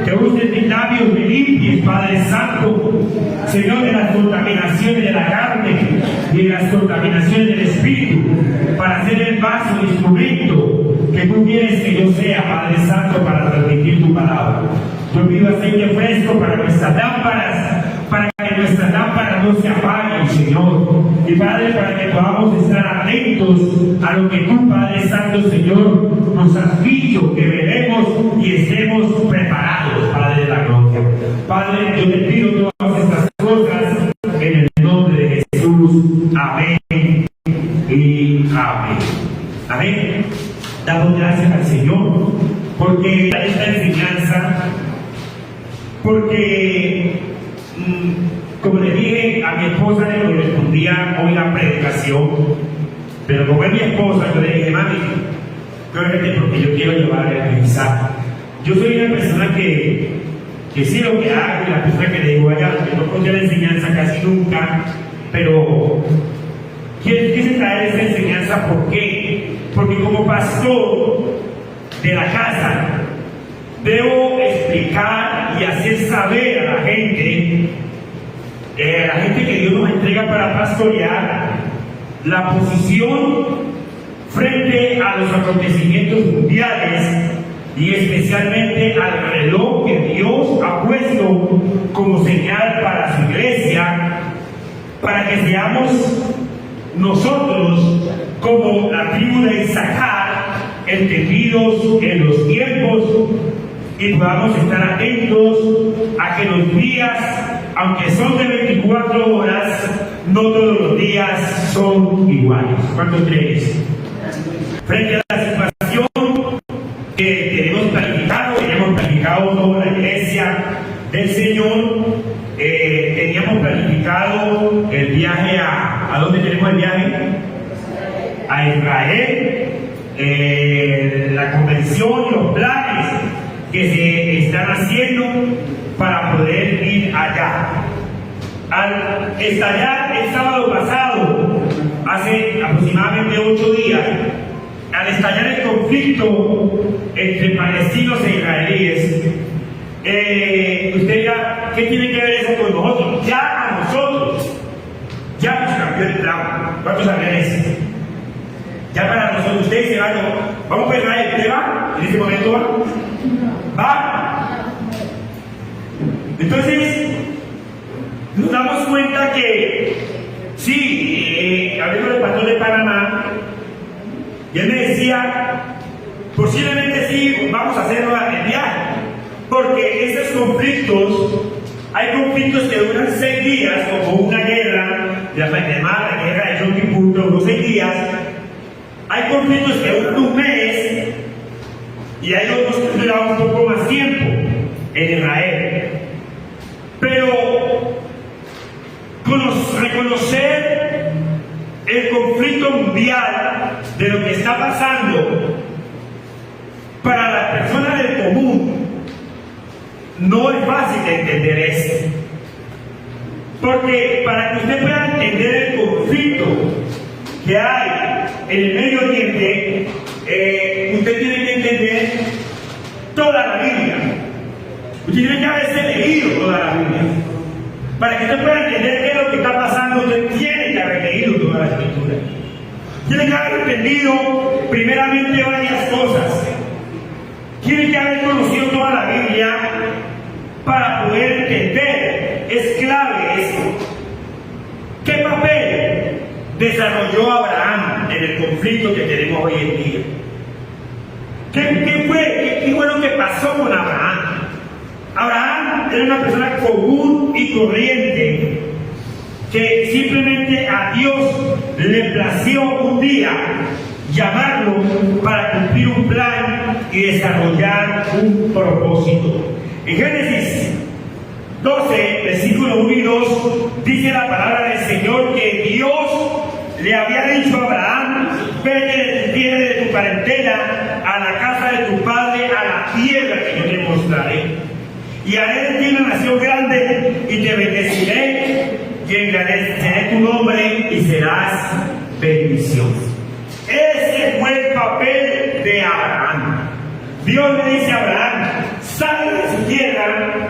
que uses mis labios, me limpies, Padre Santo, Señor, de las contaminaciones de la carne y de las contaminaciones del Espíritu, para ser el vaso, el instrumento que tú quieres que yo sea, Padre Santo, para transmitir tu palabra. Yo pido aceite fresco para nuestras lámparas, para que nuestras lámparas no se apaguen, Señor. Y Padre, para que podamos estar atentos a lo que tú, Padre Santo, Señor, nos has dicho, que veremos y estemos preparados, Padre de la gloria. Padre, yo te pido todas estas cosas en el nombre de Jesús. Amén y amén. Amén. Damos gracias al Señor porque esta enseñanza, porque como le dije a mi esposa, le correspondía hoy la predicación, pero como es mi esposa, yo le dije, mami, córrete porque yo quiero llevar el mensaje. Yo soy una persona que sí lo que hago, y la persona que le digo allá, yo no conté la enseñanza casi nunca, pero quise traer esa enseñanza. ¿Por qué? Porque como pastor de la casa, debo explicar y hacer saber a la gente que Dios nos entrega para pastorear, la posición frente a los acontecimientos mundiales y especialmente al reloj que Dios ha puesto como señal para su iglesia, para que seamos nosotros como la tribu de Isaacar, entendidos en los tiempos, y podamos estar atentos a que los días, aunque son de 24 horas, no todos los días son iguales. ¿Cuántos crees? Frente a la situación que teníamos planificado toda la iglesia del Señor, teníamos planificado el viaje ¿a dónde tenemos el viaje? A Israel, la convención y los planes que se están haciendo para poder ir allá. Al estallar el sábado pasado, hace aproximadamente 8 días, al estallar el conflicto entre palestinos e israelíes, usted dirá, ¿qué tiene que ver eso con nosotros? Ya a nosotros, ya nos cambió el plan. ¿Cuántos saben eso? Ya para nosotros, ustedes se van, vamos a Israel, ¿usted va? En este momento va. Entonces, nos damos cuenta que, sí, hablé con el pastor de Panamá, y él me decía, posiblemente sí, vamos a hacerlo el viaje, porque esos conflictos, hay conflictos que duran 6 días, como una guerra, la guerra de Yom Kippur, duró 6 días. Hay conflictos que duran un mes, y hay otros que duran un poco más tiempo en Israel. Pero reconocer el conflicto mundial de lo que está pasando para las personas del común no es fácil de entender esto, porque para que usted pueda entender el conflicto que hay en el Medio Oriente, usted tiene que entender toda la Biblia. Usted tiene que haberse leído toda la Biblia. Para que usted pueda entender qué es lo que está pasando, usted tiene que haber leído toda la Escritura. Tiene que haber entendido primeramente varias cosas. Tiene que haber conocido toda la Biblia para poder entender. Es clave esto. ¿Qué papel desarrolló Abraham en el conflicto que tenemos hoy en día? ¿Qué fue lo que pasó con Abraham? Abraham era una persona común y corriente que simplemente a Dios le plació un día llamarlo para cumplir un plan y desarrollar un propósito. En Génesis 12, versículo 1 y 2, dice la palabra del Señor que Dios le había dicho a Abraham: vete de tu tierra y de tu parentela a la casa de tu padre, a la tierra que yo te mostraré. Y haré de ti una nación grande, y te bendeciré, y engrandeceré tu nombre, y serás bendición. Ese fue el papel de Abraham. Dios le dice a Abraham: salga de su tierra,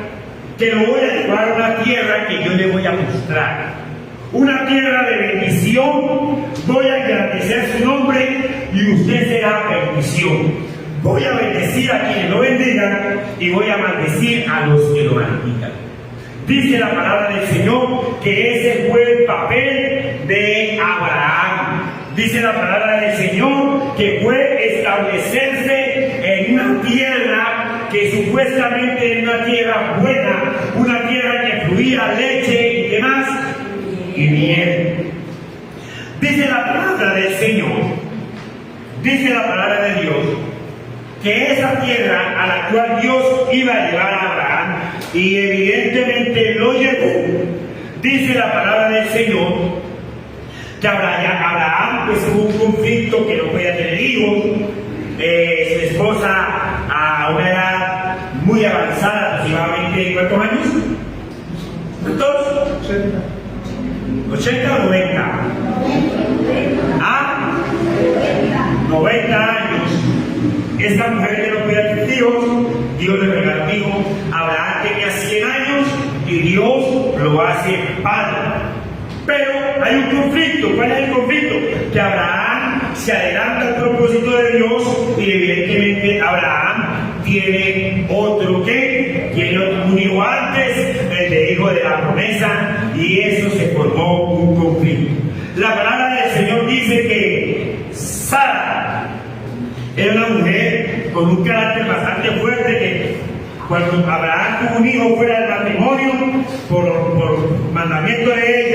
que lo voy a llevar a una tierra que yo le voy a mostrar. Una tierra de bendición, voy a agradecer su nombre y usted será bendición. Voy a bendecir a quienes lo bendigan y voy a maldecir a los que lo maldigan. Dice la palabra del Señor que ese fue el papel de Abraham. Dice la palabra del Señor que fue establecerse en una tierra que supuestamente era una tierra buena, una tierra que fluía leche y demás, y miel. Dice la palabra del Señor, dice la palabra de Dios, que esa tierra a la cual Dios iba a llevar a Abraham, y evidentemente lo llevó, dice la palabra del Señor, que Abraham pues hubo un conflicto que no podía tener hijos, su esposa a una edad muy avanzada, aproximadamente, ¿cuántos años? ¿Cuántos? 80 o 90. ¿Ah? 90 años. Esta mujer que no podía tener hijos, Dios le regaló un hijo. Abraham tenía 100 años y Dios lo hace padre. Pero hay un conflicto. ¿Cuál es el conflicto? Que Abraham se adelanta al propósito de Dios y evidentemente Abraham tiene otro que tiene un hijo antes, el de hijo de la promesa, y eso se formó un conflicto. La palabra del Señor dice que Sara era una mujer con un carácter bastante fuerte, que cuando Abraham tuvo un hijo fuera del matrimonio, por mandamiento de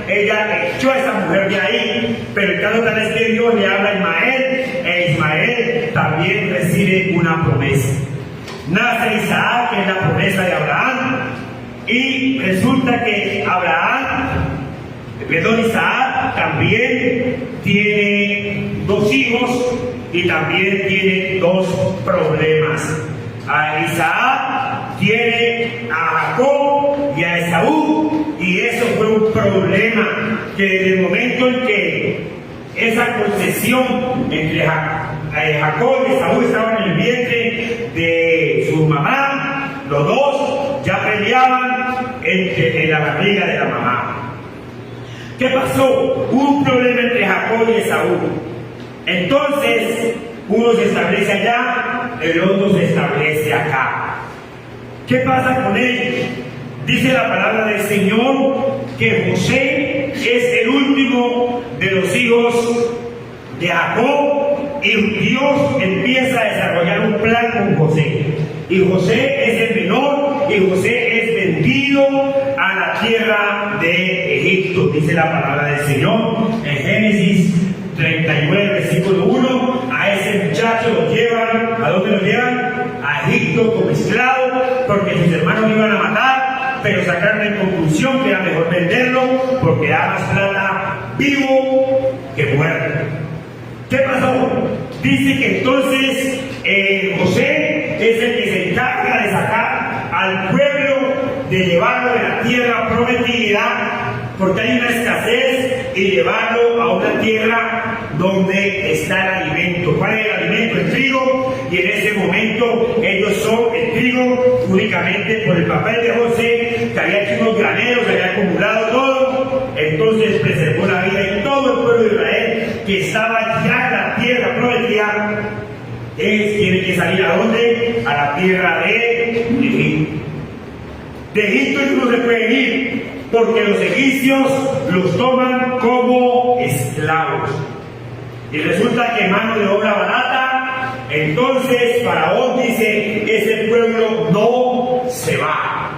ella echó a esa mujer de ahí, pero el caso tal es que Dios le habla a Ismael, e Ismael también recibe una promesa. Nace Isaac, que es la promesa de Abraham, y resulta que Isaac también tiene 2 hijos y también tiene 2 problemas. A Isaac tiene a Jacob y a Esaú, y eso fue un problema que desde el momento en que esa concesión entre Jacob y Esaú estaban en el vientre de su mamá, los dos ya peleaban en la barriga de la mamá. ¿Qué pasó? Hubo un problema entre Jacob y Esaú. Entonces, uno se establece allá, el otro se establece acá. ¿Qué pasa con ellos? Dice la palabra del Señor que José es el último de los hijos de Jacob, y Dios empieza a desarrollar un plan con José. Y José es el menor, y José es vendido a la tierra de Egipto. Dice la palabra del Señor en Génesis 39, versículo 1, a ese muchacho lo llevan, ¿a dónde lo llevan? A Egipto como esclavo, porque sus hermanos lo iban a matar, pero sacaron en conclusión que era mejor venderlo, porque da más plata vivo que muerto. ¿Qué pasó? Dice que entonces José es el que se encarga de sacar al pueblo, de llevarlo de la tierra prometida, porque hay una escasez, y llevarlo a una tierra donde está el alimento. ¿Cuál es el alimento? El trigo. Y en ese momento ellos son el trigo únicamente por el papel de José, que había hecho unos graneros, que había acumulado todo. Entonces preservó la vida de todo el pueblo de Israel que estaba ya en la tierra prometida. Tiene que salir ¿a dónde? A la tierra de Egipto. De Egipto ellos no se pueden ir, porque los egipcios los toman como esclavos. Y resulta que mano de obra barata, entonces Faraón dice, ese pueblo no se va.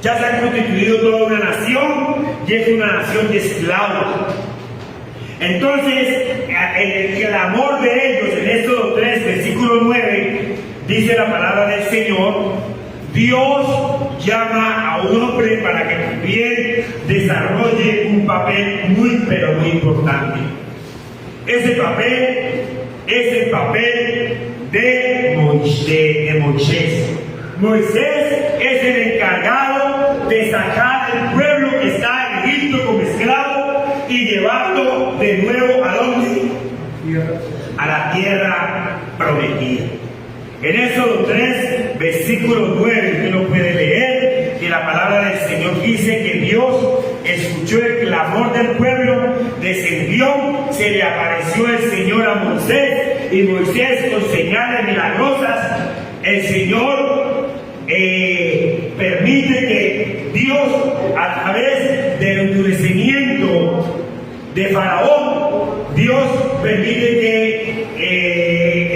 Ya se ha constituido toda una nación, y es una nación de esclavos. Entonces, el amor de ellos en Éxodo 3, versículo 9, dice la palabra del Señor, Dios llama a un hombre para que también desarrolle un papel muy, pero muy importante. Ese papel es el papel de Moisés. Moisés es el encargado de sacar el pueblo que está en Egipto como esclavo y llevarlo de nuevo ¿a dónde? A la tierra prometida. En Éxodo 3, versículo 9, usted lo puede leer, que la palabra del Señor dice que Dios escuchó el clamor del pueblo, descendió, se le apareció el Señor a Moisés, y Moisés con señales milagrosas, el Señor permite que Dios, a través del endurecimiento de Faraón, Dios permite que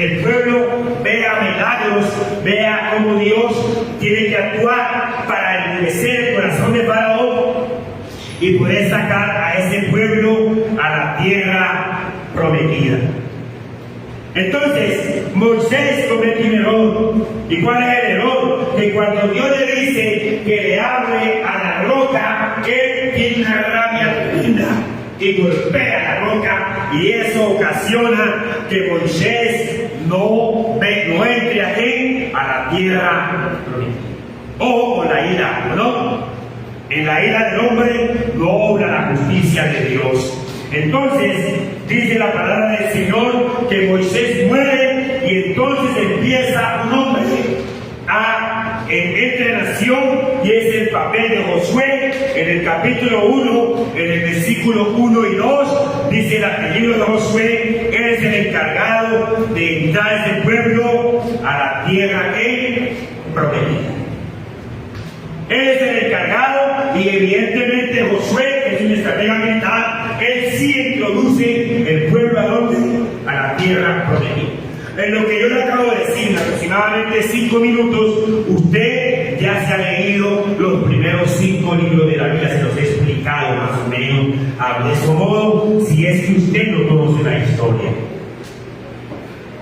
el pueblo vea milagros, vea cómo Dios tiene que actuar para endurecer el corazón de Faraón y poder sacar a ese pueblo a la tierra prometida. Entonces, Moisés comete un error. ¿Y cuál es el error? Que cuando Dios le dice que le hable a la roca, él tiene una rabia tremenda y golpea la roca, y eso ocasiona que Moisés no entre aquí a la tierra prometida. Ojo con la ira, ¿no? En la ira del hombre no obra la justicia de Dios. Entonces, dice la palabra del Señor que Moisés muere, y entonces empieza un hombre entre nación, y es el papel de Josué. En el capítulo 1, en el versículo 1 y 2, dice el apellido de Josué: eres el encargado de entrar ese pueblo a la tierra que prometida. Él es el encargado, y evidentemente Josué, que es un estratega militar, él sí introduce el pueblo a la tierra prometida. En lo que yo le acabo de decir, en aproximadamente 5 minutos, usted ya se ha leído los primeros 5 libros de la Biblia, se los he explicado más o menos a grosso modo, si es que usted no conoce la historia.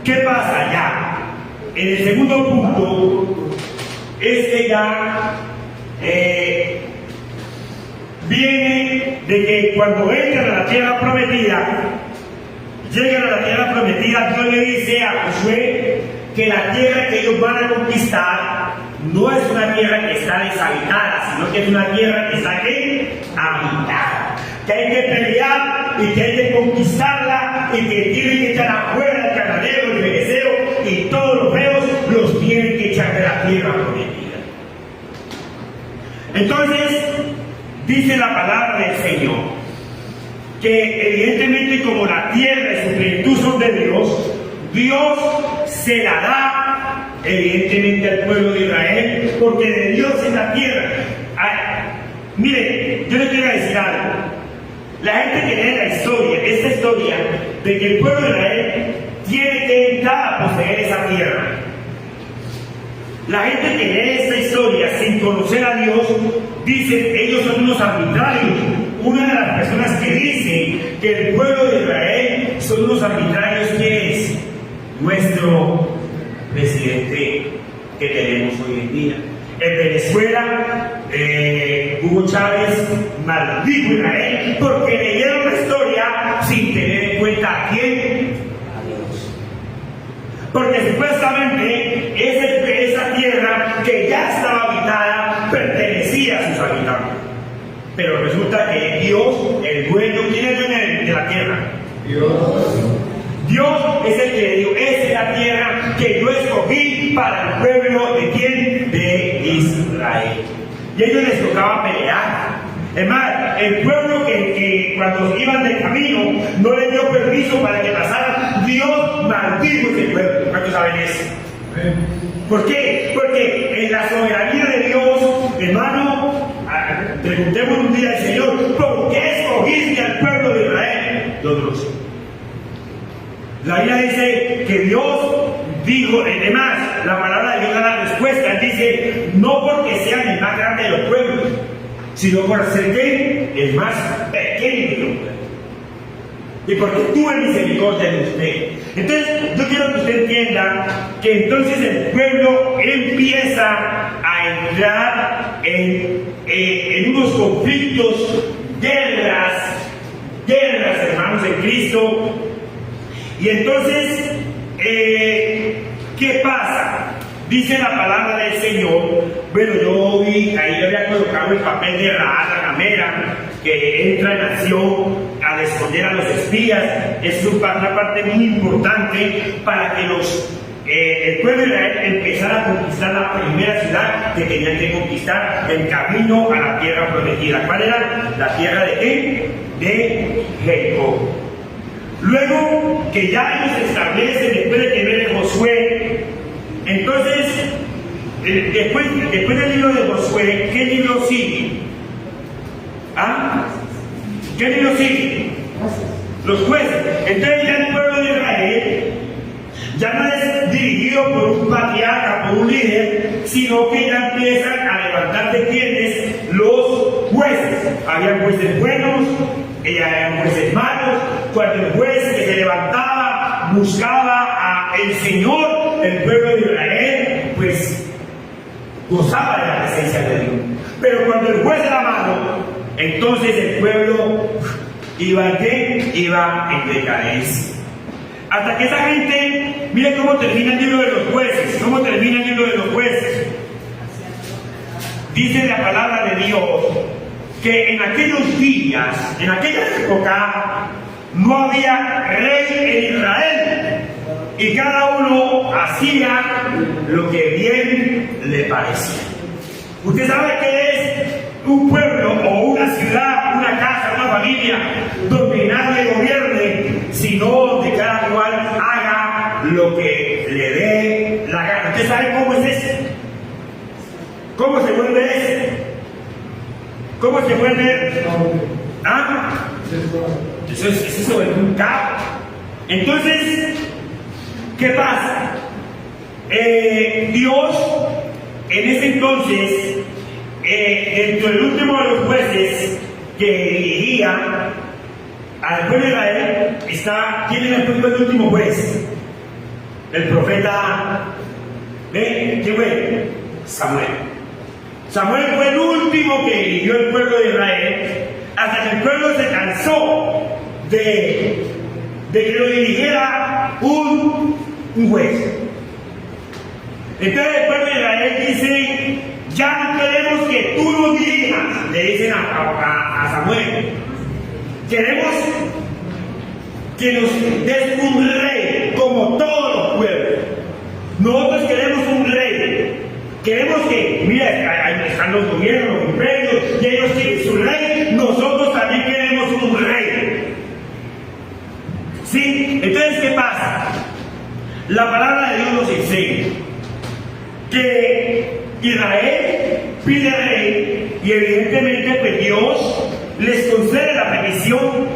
¿Qué pasa ya? En el segundo punto, es que ya viene de que cuando entran a la tierra prometida, llegan a la tierra prometida, Dios le dice a Josué que la tierra que ellos van a conquistar no es una tierra que está deshabitada, sino que es una tierra que está aquí habitada, que hay que pelear y que hay que conquistarla, y que tienen que echar afuera el cananeo, el fereceo y todos los feos, los tienen que echar de la tierra prometida. Entonces, dice la palabra del Señor que evidentemente, como la tierra y su plenitud son de Dios, Dios se la da evidentemente al pueblo de Israel, porque de Dios es la tierra. Mire, yo le quiero decir algo. La gente que lee la historia, esta historia de que el pueblo de Israel tiene que entrar a poseer esa tierra, la gente que lee esta historia sin conocer a Dios, dice ellos son unos arbitrarios. Una de las personas que dice que el pueblo de Israel son unos arbitrarios, ¿quién es? Nuestro presidente que tenemos hoy en día. En Venezuela, Hugo Chávez maldijo a Israel porque leyeron la historia sin tener en cuenta a quién. A Dios. Porque supuestamente esa tierra que ya estaba habitada pertenecía a sus habitantes. Pero resulta que Dios, el dueño, ¿quién es el dueño de la tierra? Dios. Dios es el que le dijo: esa es la tierra que yo escogí para el pueblo de quién, de Israel. Y a ellos les tocaba pelear. Es más, el pueblo que cuando iban de camino no le dio permiso para que pasaran, Dios maldijo ese pueblo. ¿Cuántos saben eso? ¿Por qué? Porque en la soberanía de Dios, hermano, preguntemos un día al Señor: ¿por qué escogiste al pueblo de Israel? Yo no lo sé. La Biblia dice que Dios dijo, además, la palabra de Dios da la respuesta. Dice: no porque sean el más grande de los pueblos, sino por ser el más pequeño de los pueblos. Y porque tuve misericordia de usted. Entonces, yo quiero que usted entienda que entonces el pueblo empieza a entrar en unos conflictos, guerras, hermanos en Cristo. Y entonces, ¿qué pasa? Dice la palabra del Señor. Bueno, yo vi, ahí le había colocado el papel de Rahab la ramera, que entra en acción a esconder a los espías. Es una parte muy importante para que los el pueblo de Israel empezara a conquistar la primera ciudad que tenían que conquistar en camino a la tierra prometida. ¿Cuál era? La tierra de qué? De Jericó. Luego que ya ellos se establecen después de que viene Josué, entonces después del libro de Josué, ¿qué libro sigue? ¿Ah? ¿Qué libro sigue? Los jueces. Entonces ya el pueblo de Israel ya no es dirigido por un patriarca, por un líder, sino que ya empiezan a levantar de quienes los jueces. Había jueces buenos, había jueces malos. Cuando el juez que se levantaba buscaba al Señor, el pueblo de Israel, pues gozaba de la presencia de Dios. Pero cuando el juez era malo, entonces el pueblo iba en decadencia. Hasta que esa gente, mire cómo termina el libro de los jueces. ¿Cómo termina el libro de los jueces? Dice la palabra de Dios que en aquellos días, en aquella época, no había rey en Israel. Y cada uno hacía lo que bien le parecía. ¿Usted sabe qué es un pueblo o una ciudad, una casa, una familia donde nadie gobierne, sino donde cada cual haga lo que le dé la gana? ¿Usted sabe cómo es eso? ¿Cómo se vuelve eso? ¿Cómo se vuelve? ¿Ah? Eso se vuelve un caos. Entonces, ¿qué pasa? Dios, en ese entonces, dentro del último de los jueces que dirigía al pueblo de Israel, ¿quién era el último juez? El profeta, ¿quién fue? Samuel. Samuel fue el último que dirigió el pueblo de Israel, hasta que el pueblo se cansó de que lo dirigiera un juez. Entonces el pueblo de Israel dice: ya no queremos que tú nos dirijas, le dicen a Samuel. Queremos que nos des un rey como todos los pueblos. Nosotros queremos un rey. Queremos que, mira, ahí están los gobiernos, los imperios, y ellos tienen su rey. Nosotros también queremos un rey. ¿Sí? Entonces, ¿qué pasa? La palabra de Dios nos enseña que Israel pide rey, y evidentemente pues Dios les concede la petición,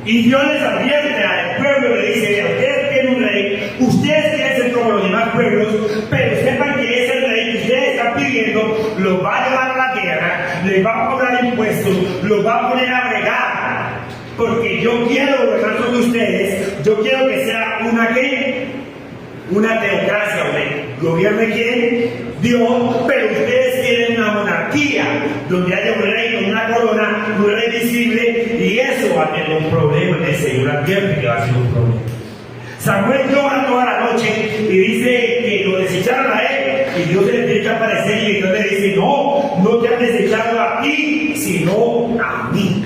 y Dios les advierte al pueblo, le dice: ustedes tienen un rey, ustedes quieren ser como los demás pueblos, pero sepan que ese rey que ustedes están pidiendo los va a llevar a la guerra, les va a cobrar impuestos, los va a poner a bregar, porque yo quiero gobernar sobre ustedes. Yo quiero que sea una teocracia, ¿gobierne quién? Dios, pero ustedes quieren una monarquía donde haya un rey con una corona, un rey visible, y eso va a tener un problema. El Señor advierte que va a ser un problema. Samuel llora toda la noche y dice que lo desecharon a él, y Dios se le tiene que aparecer, y Dios le dice: no te han desechado a ti, sino a mí.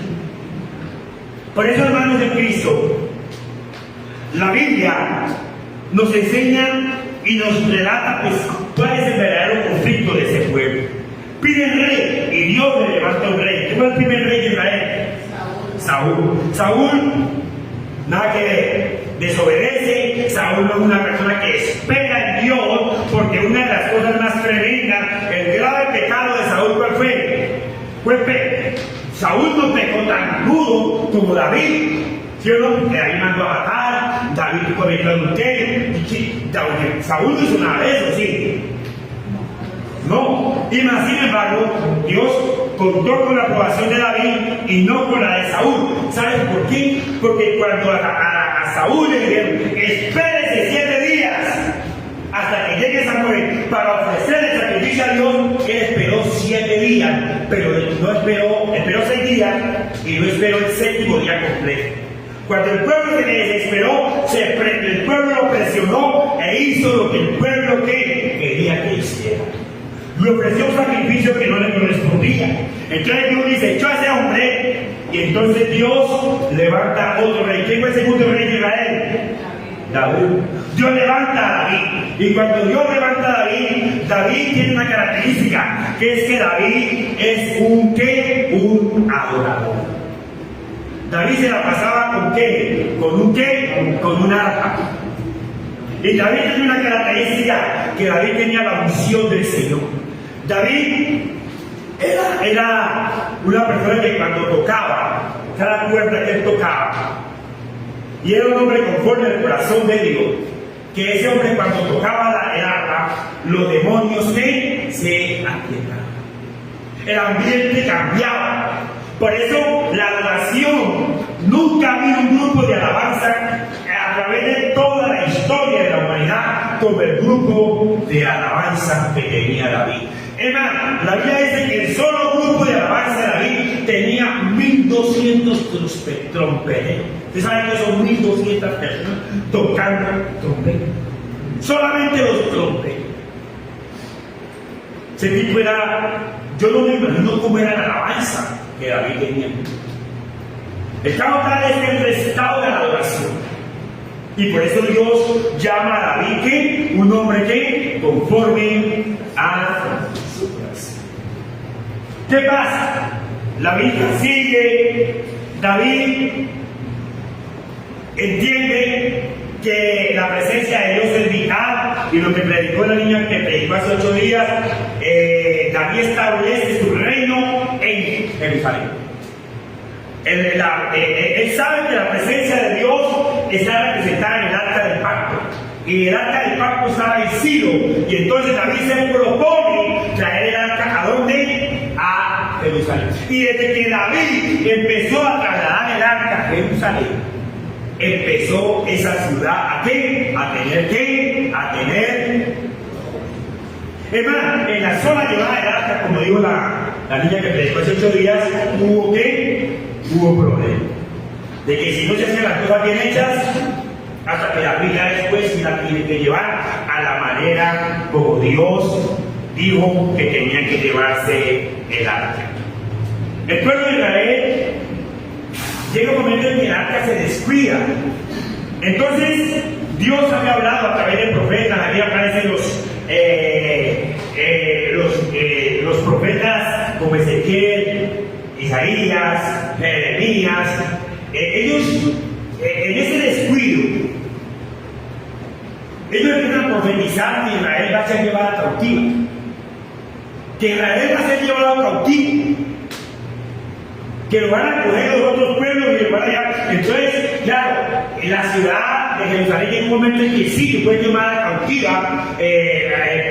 Por eso, hermanos de Cristo, la Biblia nos enseña y nos relata pues cuál es el verdadero conflicto de ese pueblo. Piden rey y Dios le levanta un rey. ¿Quién fue el primer rey de Israel? Saúl, nada que ver, desobedece. Saúl no es una persona que espera en Dios, porque una de las cosas más tremendas, el grave pecado de Saúl, ¿cuál fue? Saúl no pecó tan duro como David. ¿Sí o no? Que David mandó a matar, David cometió adulterio. Saúl no hizo nada de eso, sí. No. Y más, sin embargo, Dios contó con la aprobación de David y no con la de Saúl. ¿Sabes por qué? Porque cuando a Saúl le dijeron: espérese 7 días hasta que llegue Samuel para ofrecer el sacrificio a Dios, él esperó 7 días, pero no esperó 6 días, y no esperó el 7º día completo. Cuando el pueblo se desesperó, el pueblo lo presionó e hizo lo que el pueblo quería que hiciera. Le ofreció un sacrificio que no le correspondía. Entonces Dios dice: echó a ese hombre, y entonces Dios levanta otro rey. ¿Quién fue el segundo rey de Israel? David. Dios levanta a David. Y cuando Dios levanta a David, David tiene una característica, que es que David es un ¿qué? Un adorador. David se la pasaba ¿con qué? ¿Con un qué? Con un arpa. Y David tenía una característica, que David tenía la unción del Señor. David era una persona que cuando tocaba, cada cuerda que él tocaba, y era un hombre conforme al corazón de Dios, que ese hombre cuando tocaba el arpa, los demonios se aquietaban. El ambiente cambiaba. Por eso la adoración, nunca ha habido un grupo de alabanza a través de toda la historia de la humanidad como el grupo de alabanza que tenía David. Es más, la Biblia dice que el solo grupo de alabanza de David tenía 1200 trompeteros. ¿Ustedes saben que son 1200 personas tocando trompetas? Solamente los trompeteros. Ese tipo era, yo no me imagino cómo era la alabanza que David tenía. Estaba tal vez en el estado de la adoración. Y por eso Dios llama a David que un hombre que conforme a su corazón. ¿Qué pasa? La Biblia sigue. David entiende que la presencia de Dios es vital, y lo que predicó la niña que predicó hace 8 días, David establece su reino en Jerusalén. Él sabe que la presencia de Dios está representada en el arca del pacto, y el arca del pacto estaba en Silo, y entonces David se propone traer el arca ¿a dónde? A Jerusalén. Y desde que David empezó a trasladar el arca a Jerusalén, empezó esa ciudad ¿a qué? A tener. Es más, en la zona llevada del arca, como dijo la niña que predicó hace 8 días, hubo problema. De que si no se hacían las cosas bien hechas, hasta que la Biblia después sí la tiene que llevar a la manera como Dios dijo que tenía que llevarse el arca. El pueblo de Israel llega un momento en que el arca se descuida. Entonces Dios había hablado a través de profetas. Aquí aparecen los profetas como Ezequiel, Isaías, Jeremías. Ellos en ese descuido, ellos empiezan a profetizar que Israel va a ser llevada cautiva, que Israel va a ser llevado cautivo, que lo van a coger los otros pueblos y lo van a llevar. Entonces, claro, en la ciudad de Jerusalén llega un momento en que sí, que fue llevada cautiva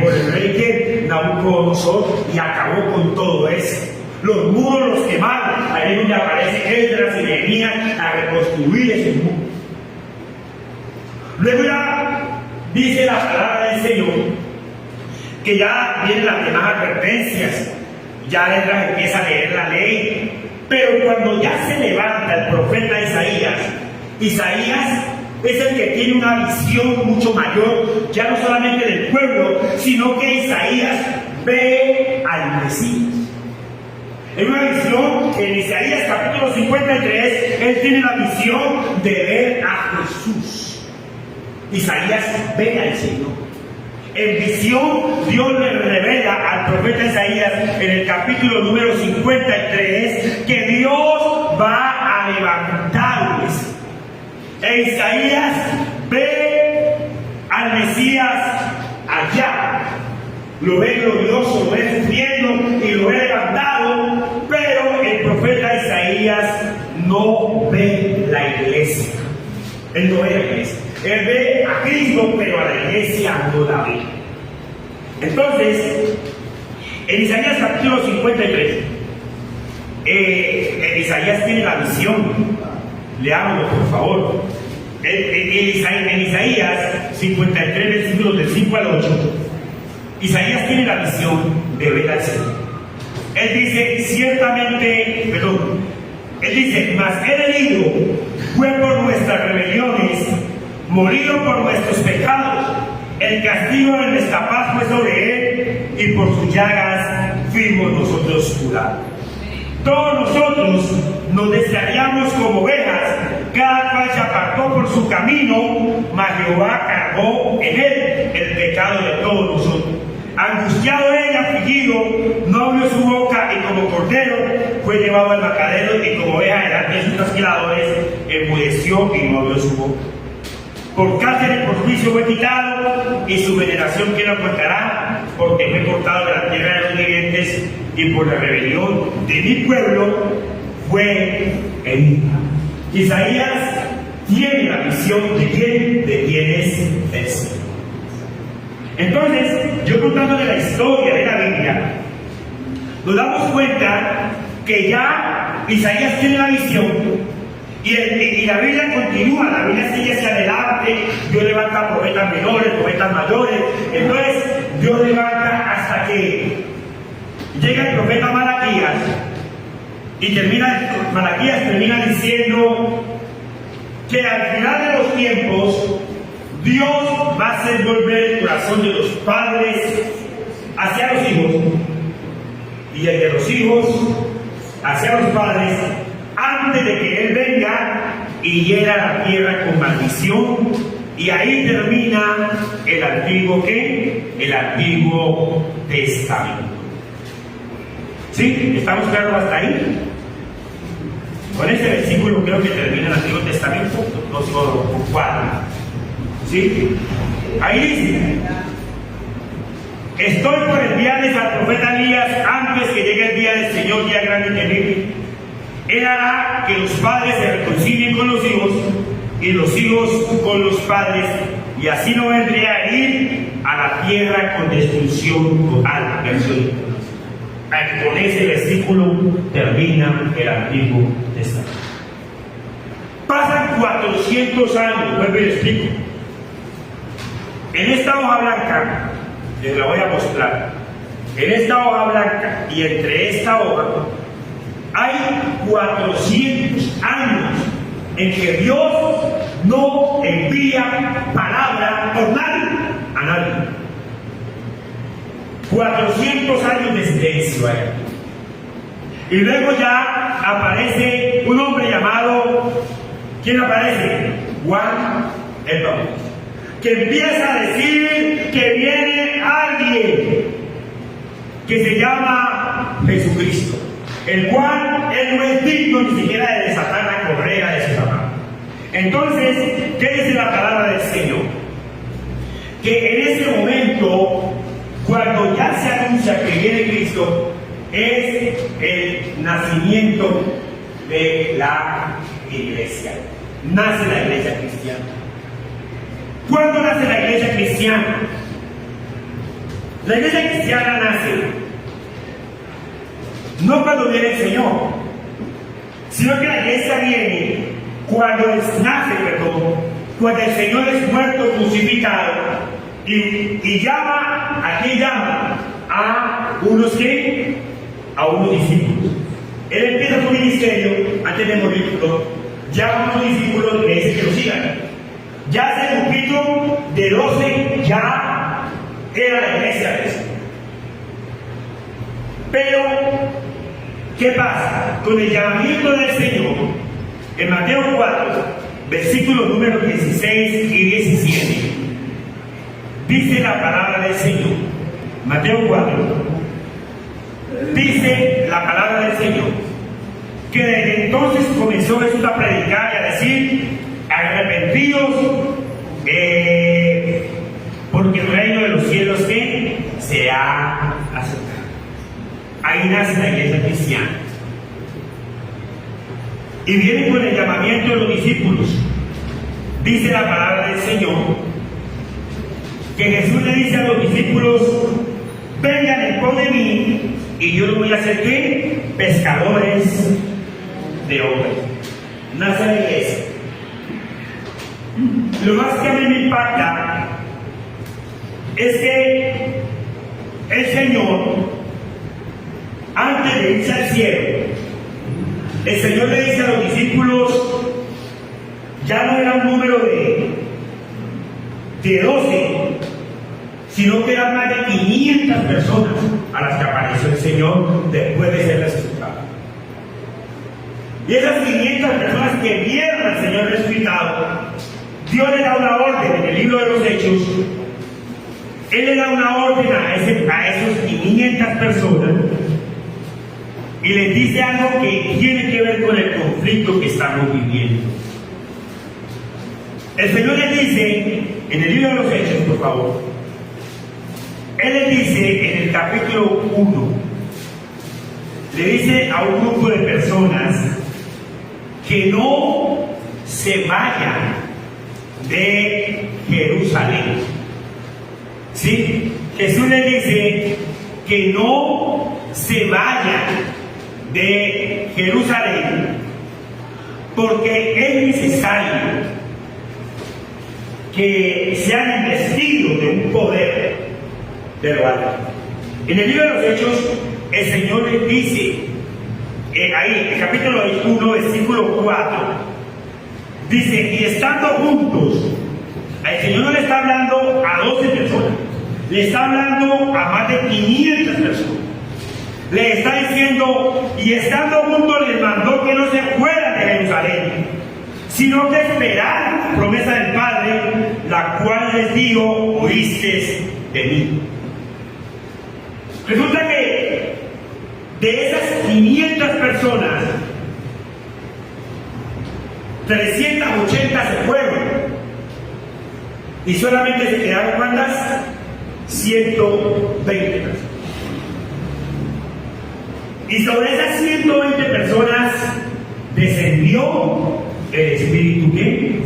por el rey que Nabucodonosor, y acabó con todo eso. Los muros los quemaron. Ahí es donde aparece Esdras y Nehemías a reconstruir ese muro. Luego ya dice la palabra del Señor que ya vienen las demás advertencias. Ya Esdras empieza a leer la ley. Pero cuando ya se levanta el profeta Isaías es el que tiene una visión mucho mayor, ya no solamente del pueblo, sino que Isaías ve al Mesías. En una visión, en Isaías capítulo 53, él tiene la visión de ver a Jesús. Isaías ve al Señor. En visión, Dios le revela al profeta Isaías en el capítulo número 53 que Dios va a levantarles. E Isaías ve al Mesías allá. Lo ve glorioso, lo ve sufriendo y lo ve levantado, pero el profeta Isaías no ve la iglesia. Él no ve la iglesia. Él ve a Cristo, pero a la iglesia no la ve. Entonces, en Isaías capítulo 53, Isaías tiene la visión. Leámoslo, por favor. En Isaías 53, versículos del 5 al 8, Isaías tiene la visión de ver al Señor. Él dice, mas él herido fue por nuestras rebeliones, morido por nuestros pecados, el castigo de nuestra paz fue sobre él, y por sus llagas fuimos nosotros curados. Todos nosotros nos desearíamos como ovejas, cada cual se apartó por su camino, mas Jehová cargó en él el pecado de todos nosotros. Angustiado él, afligido, no abrió su boca, y como cordero fue llevado al matadero, y como oveja delante de sus trasquiladores, enmudeció y no abrió su boca. Por cárcel y por juicio fue quitado, y su veneración quién lo aguantará, porque fue cortado de la tierra de los vivientes, y por la rebelión de mi pueblo fue herido. Isaías tiene la visión de quién es el Señor. Entonces, yo contándole la historia de la Biblia, nos damos cuenta que ya Isaías tiene la visión y la Biblia continúa, la Biblia sigue hacia adelante. Dios levanta profetas menores, profetas mayores. Entonces, Dios levanta hasta que llega el profeta Malaquías y Malaquías termina diciendo que al final de los tiempos Dios va a hacer volver el corazón de los padres hacia los hijos y el de los hijos hacia los padres, antes de que Él venga y hiera la tierra con maldición. Y ahí termina el Antiguo Testamento. ¿Sí? ¿Estamos claros hasta ahí? Con ese versículo creo que termina el Antiguo Testamento, los 4. ¿Sí? Ahí dice: estoy por enviarles al profeta Elías antes que llegue el día del Señor, día grande y terrible. Él hará que los padres se reconcilien con los hijos y los hijos con los padres, y así no vendré a ir a la tierra con destrucción total. Con ese versículo termina el Antiguo Testamento. Pasan 400 años, vuelvo y le explico. En esta hoja blanca, les la voy a mostrar. En esta hoja blanca y entre esta hoja hay 400 años en que Dios no envía palabra por nadie, a nadie. 400 años de silencio ahí. Y luego ya aparece un hombre llamado, ¿quién aparece? Juan el Bautista, que empieza a decir que viene alguien que se llama Jesucristo, el cual él no es digno ni siquiera de desatar la correa de su zapato. Entonces, ¿qué dice la palabra del Señor? Que en ese momento, cuando ya se anuncia que viene Cristo, es el nacimiento de la iglesia. Nace la iglesia cristiana. ¿Cuándo nace la iglesia cristiana? La iglesia cristiana nace no cuando viene el Señor, sino que la iglesia viene cuando cuando el Señor es muerto, crucificado, y llama, aquí llama a unos discípulos. Él empieza su ministerio antes de morir, llama a unos discípulos y le dice que lo sigan. Ya ese grupito de 12 ya era la iglesia de Jesús. Pero, ¿qué pasa? Con el llamamiento del Señor, en Mateo 4, versículos números 16 y 17, dice la palabra del Señor. Mateo 4, dice la palabra del Señor, que desde entonces comenzó Jesús a predicar y a decir: arrepentidos, porque el reino de los cielos se ha acercado. Ahí nace la iglesia cristiana. Y viene con el llamamiento de los discípulos. Dice la palabra del Señor que Jesús le dice a los discípulos: vengan en pos de mí y yo los voy a hacer ¿qué? Pescadores de hombres. Nace la iglesia. Lo más que a mí me impacta es que el Señor, antes de irse al cielo, el Señor le dice a los discípulos, ya no era un número de 12, sino que eran más de 500 personas a las que apareció el Señor después de ser resucitado. Y esas 500 personas que vieron al Señor resucitado, Dios le da una orden en el libro de los Hechos. Él le da una orden a esos 500 personas y les dice algo que tiene que ver con el conflicto que estamos viviendo. El Señor les dice, en el libro de los Hechos, por favor, Él les dice en el capítulo 1, le dice a un grupo de personas que no se vayan de Jerusalén. ¿Sí? Jesús les dice que no se vayan de Jerusalén porque es necesario que sean investidos de un poder de lo alto. En el libro de los Hechos, el Señor les dice, ahí, el capítulo 1, versículo 4, dice, y estando juntos, el Señor no le está hablando a 12 personas, le está hablando a más de 500 personas. Le está diciendo, y estando juntos les mandó que no se fueran de Jerusalén, sino que esperaran la promesa del Padre, la cual les digo, oísteis de mí. Resulta que de esas 500 personas, 380 se fueron. Y solamente se quedaron, ¿cuántas? 120 personas. Y sobre esas 120 personas descendió el Espíritu ¿qué?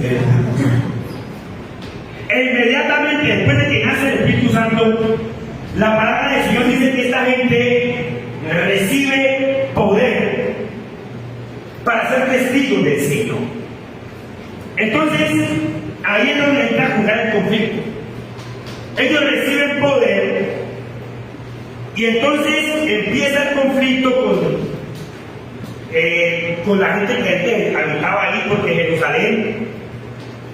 E inmediatamente después de que nace el Espíritu Santo, la palabra del Señor dice que esta gente recibe poder para ser testigos del Señor. Entonces, ahí es donde entra a jugar el conflicto. Ellos reciben poder y entonces empieza el conflicto con la gente que habitaba ahí, porque Jerusalén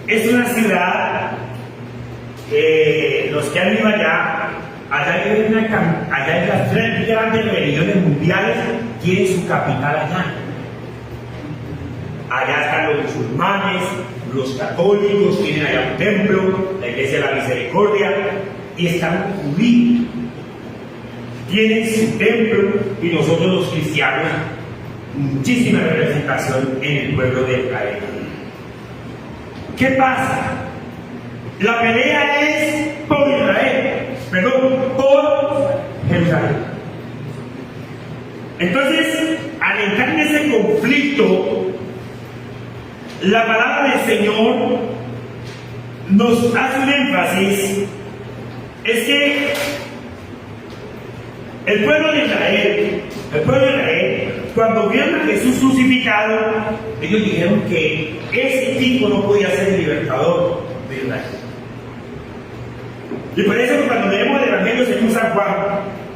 es una ciudad, los que han ido allá hay las 3 grandes religiones mundiales, tienen su capital allá. Allá están los musulmanes, los católicos, tienen allá un templo, la Iglesia de la Misericordia, y están los judíos. Tienen su templo, y nosotros los cristianos, muchísima representación en el pueblo de Israel. ¿Qué pasa? La pelea es por Israel, por Jerusalén. Entonces, al entrar en ese conflicto, la palabra del Señor nos hace un énfasis, es que el pueblo de Israel, cuando vieron a Jesús crucificado, ellos dijeron que ese tipo no podía ser el libertador de Israel. Y por eso cuando leemos el Evangelio según San Juan,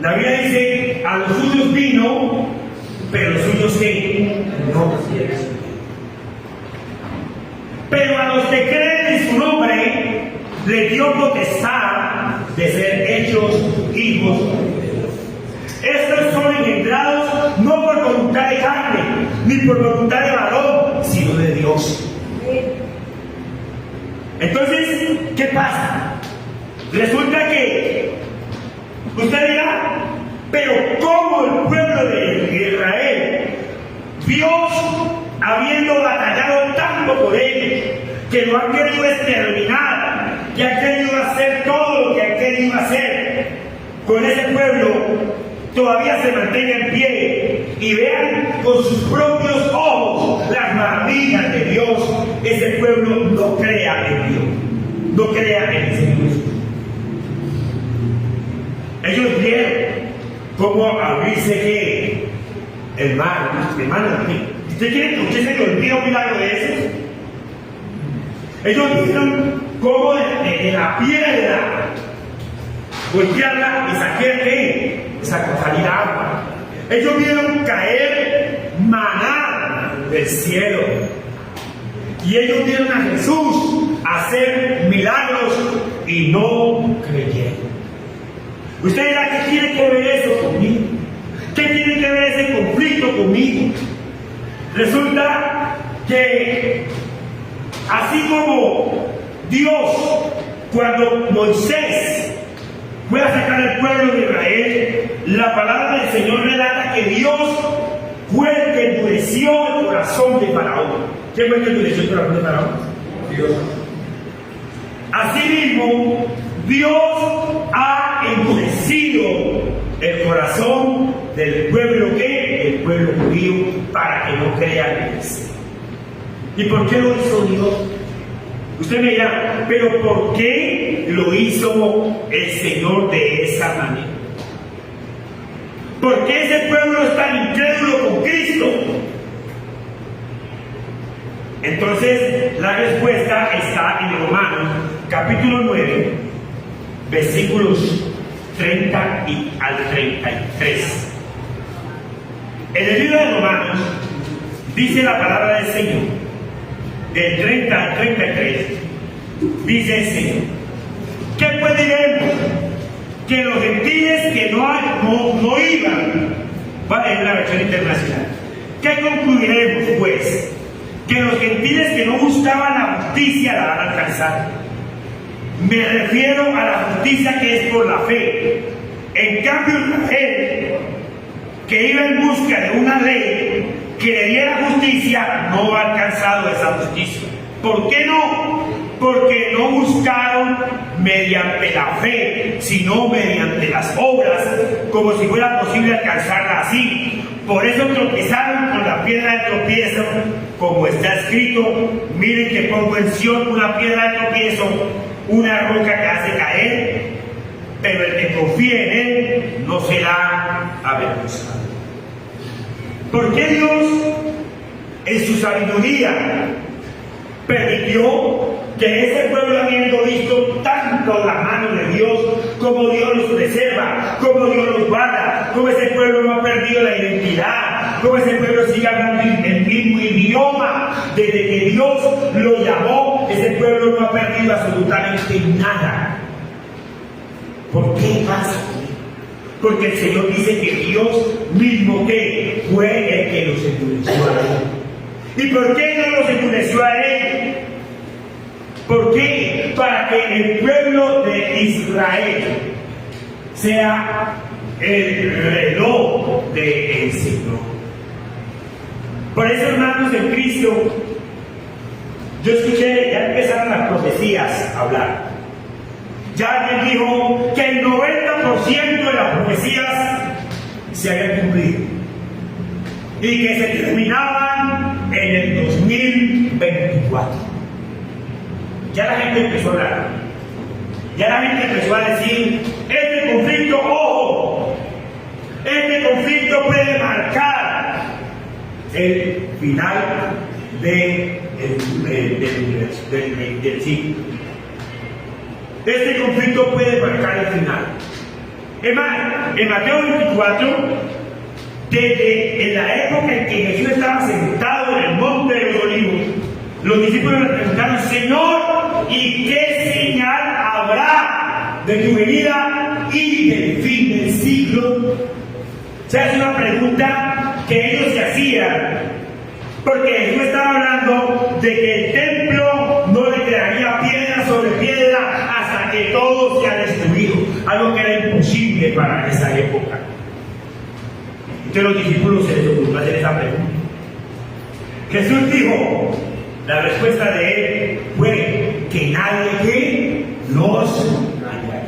la Biblia dice, a los suyos vino, pero los suyos ¿qué? No. Pero a los que creen en su nombre, le dio potestad de ser hechos hijos de Dios. Estos son engendrados no por voluntad de carne, ni por voluntad de varón, sino de Dios. Entonces, ¿qué pasa? Resulta que usted dirá, pero ¿cómo el pueblo de Israel, Dios habiendo batallado tanto por ellos, que lo han querido exterminar, que han querido hacer todo lo que han querido hacer con ese pueblo, todavía se mantenga en pie y vean con sus propios ojos las maravillas de Dios? Ese pueblo no crea en Dios, no crea en ese Dios. Ellos vieron cómo abrirse que el mar, ¿usted quiere que usted se le olvide un milagro de ese? Ellos vieron cómo de la piedra golpearla y sacar ¿qué? Salir agua. Ellos vieron caer maná del cielo. Y ellos vieron a Jesús hacer milagros y no creyeron. Usted dirá, ¿qué tiene que ver eso conmigo? ¿Qué tiene que ver ese conflicto conmigo? Resulta que así como Dios, cuando Moisés fue a sacar al pueblo de Israel, la palabra del Señor relata que Dios fue el que endureció el corazón de Faraón. ¿Quién fue el que endureció el corazón de Faraón? Dios. Asimismo, Dios ha endurecido el corazón del pueblo del pueblo judío, para que no crean en él. ¿Y por qué lo hizo Dios? Usted me dirá, pero ¿por qué lo hizo el Señor de esa manera? ¿Por qué ese pueblo es tan incrédulo con Cristo? Entonces, la respuesta está en Romanos, capítulo 9, versículos 30 al 33. En el libro de Romanos dice la palabra del Señor, del 30 al 33, dice el Señor: ¿qué pues diremos? Que los gentiles que no iban, en la versión internacional, ¿qué concluiremos pues? Que los gentiles que no buscaban la justicia la van a alcanzar. Me refiero a la justicia que es por la fe. En cambio, Israel, que iba en busca de una ley que le diera justicia, no ha alcanzado esa justicia. ¿Por qué no? Porque no buscaron mediante la fe, sino mediante las obras, como si fuera posible alcanzarla así. Por eso tropezaron con la piedra de tropiezo, como está escrito: miren que pongo en Sión una piedra de tropiezo, una roca que hace caer, pero el que confíe en él no será avergonzado. ¿Por qué Dios, en su sabiduría, permitió que ese pueblo, habiendo visto tanto la mano de Dios, como Dios los preserva, como Dios los guarda, como ese pueblo no ha perdido la identidad, como ese pueblo sigue hablando el mismo idioma desde que Dios lo llamó? Ese pueblo no ha perdido absolutamente nada. ¿Por qué pasa? Porque el Señor dice que Dios mismo que fue el que los endureció a él. ¿Y por qué no los endureció a él? ¿Por qué? Para que el pueblo de Israel sea el reloj del Señor. Por eso, hermanos en Cristo, yo escuché, ya empezaron las profecías a hablar. Ya alguien dijo que el 90% de las profecías se habían cumplido y que se terminaban en el 2024. Ya la gente empezó a hablar. Ya la gente empezó a decir: este conflicto, ojo, este conflicto puede marcar el final del siglo. Este conflicto puede marcar el final. Es más, en Mateo 24, desde en la época en que Jesús estaba sentado en el monte de los olivos, los discípulos le preguntaron: Señor, ¿y qué señal habrá de tu venida y del fin del siglo? O sea, es una pregunta que ellos se hacían, porque Jesús estaba hablando de que el templo no le quedaría piedra sobre piedra hasta que todo sea destruido, algo que era imposible para esa época. Entonces los discípulos se les ocurrió hacer esa pregunta. Jesús dijo, la respuesta de él fue: que nadie los haya.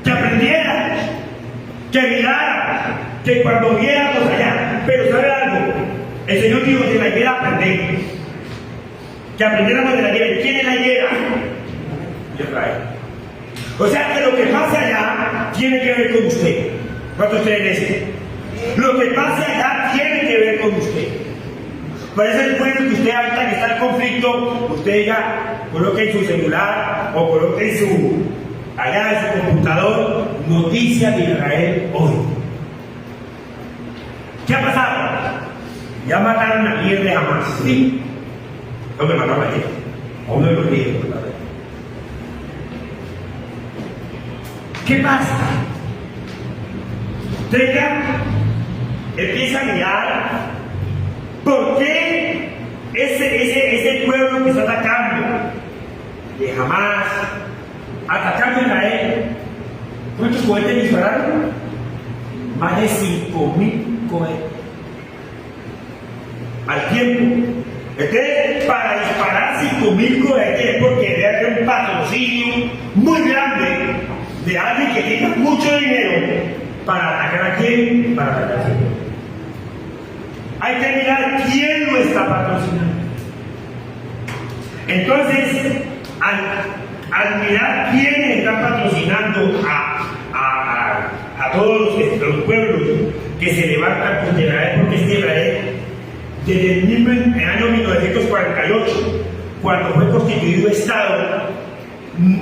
Que aprendieran, que miraran, que cuando viéramos allá. Pero ¿sabe algo? El Señor dijo que la higuera aprender. Que aprendiéramos de la higuera. ¿Quién es la higuera? Israel. O sea que lo que pase allá tiene que ver con usted. ¿Cuántos creen eso? Lo que pase allá tiene que ver con usted. Por eso es bueno que usted, ahorita que está el conflicto, usted ya coloque en su celular o coloque en su, allá en su computador, noticias de Israel hoy. ¿Qué ha pasado? Ya mataron a 10 de Hamas. Sí. ¿Dónde mataron a 10? A uno de los 10. ¿Qué pasa? Usted ya empieza a mirar ¿Por qué ese pueblo que está atacando de Hamás, atacando a Israel? ¿Cuántos cohetes dispararon? Más de 5.000 cohetes al tiempo. Entonces, para disparar 5.000 cohetes, porque debe haber un patrocinio muy grande de alguien que tenga mucho dinero para atacar a quién, para atacar a quién. Hay que mirar quién lo está patrocinando. Entonces, al mirar quiénes están patrocinando a todos los pueblos que se levantan contra Israel, porque es Israel, desde el año 1948, cuando fue constituido Estado,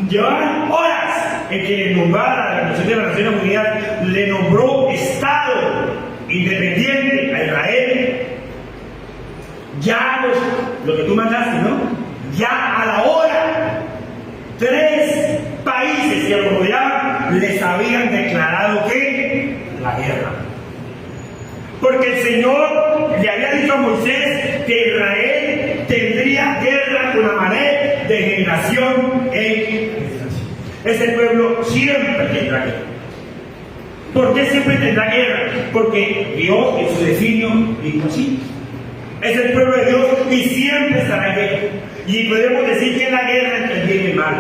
llevaban horas en que le nombrara la Organización de las Naciones Unidas, le nombró Estado independiente a Israel. Ya lo que tú mandaste, ¿no? Ya a la hora, 3 países que lo rodeaban les habían declarado que la guerra. Porque el Señor le había dicho a Moisés que Israel tendría guerra con Amalek de generación en generación. Ese pueblo siempre tendrá guerra. ¿Por qué siempre tendrá guerra? Porque Dios en su designio dijo así. Es el pueblo de Dios y siempre estará en guerra. Y podemos decir que es la guerra entre el bien y el mal.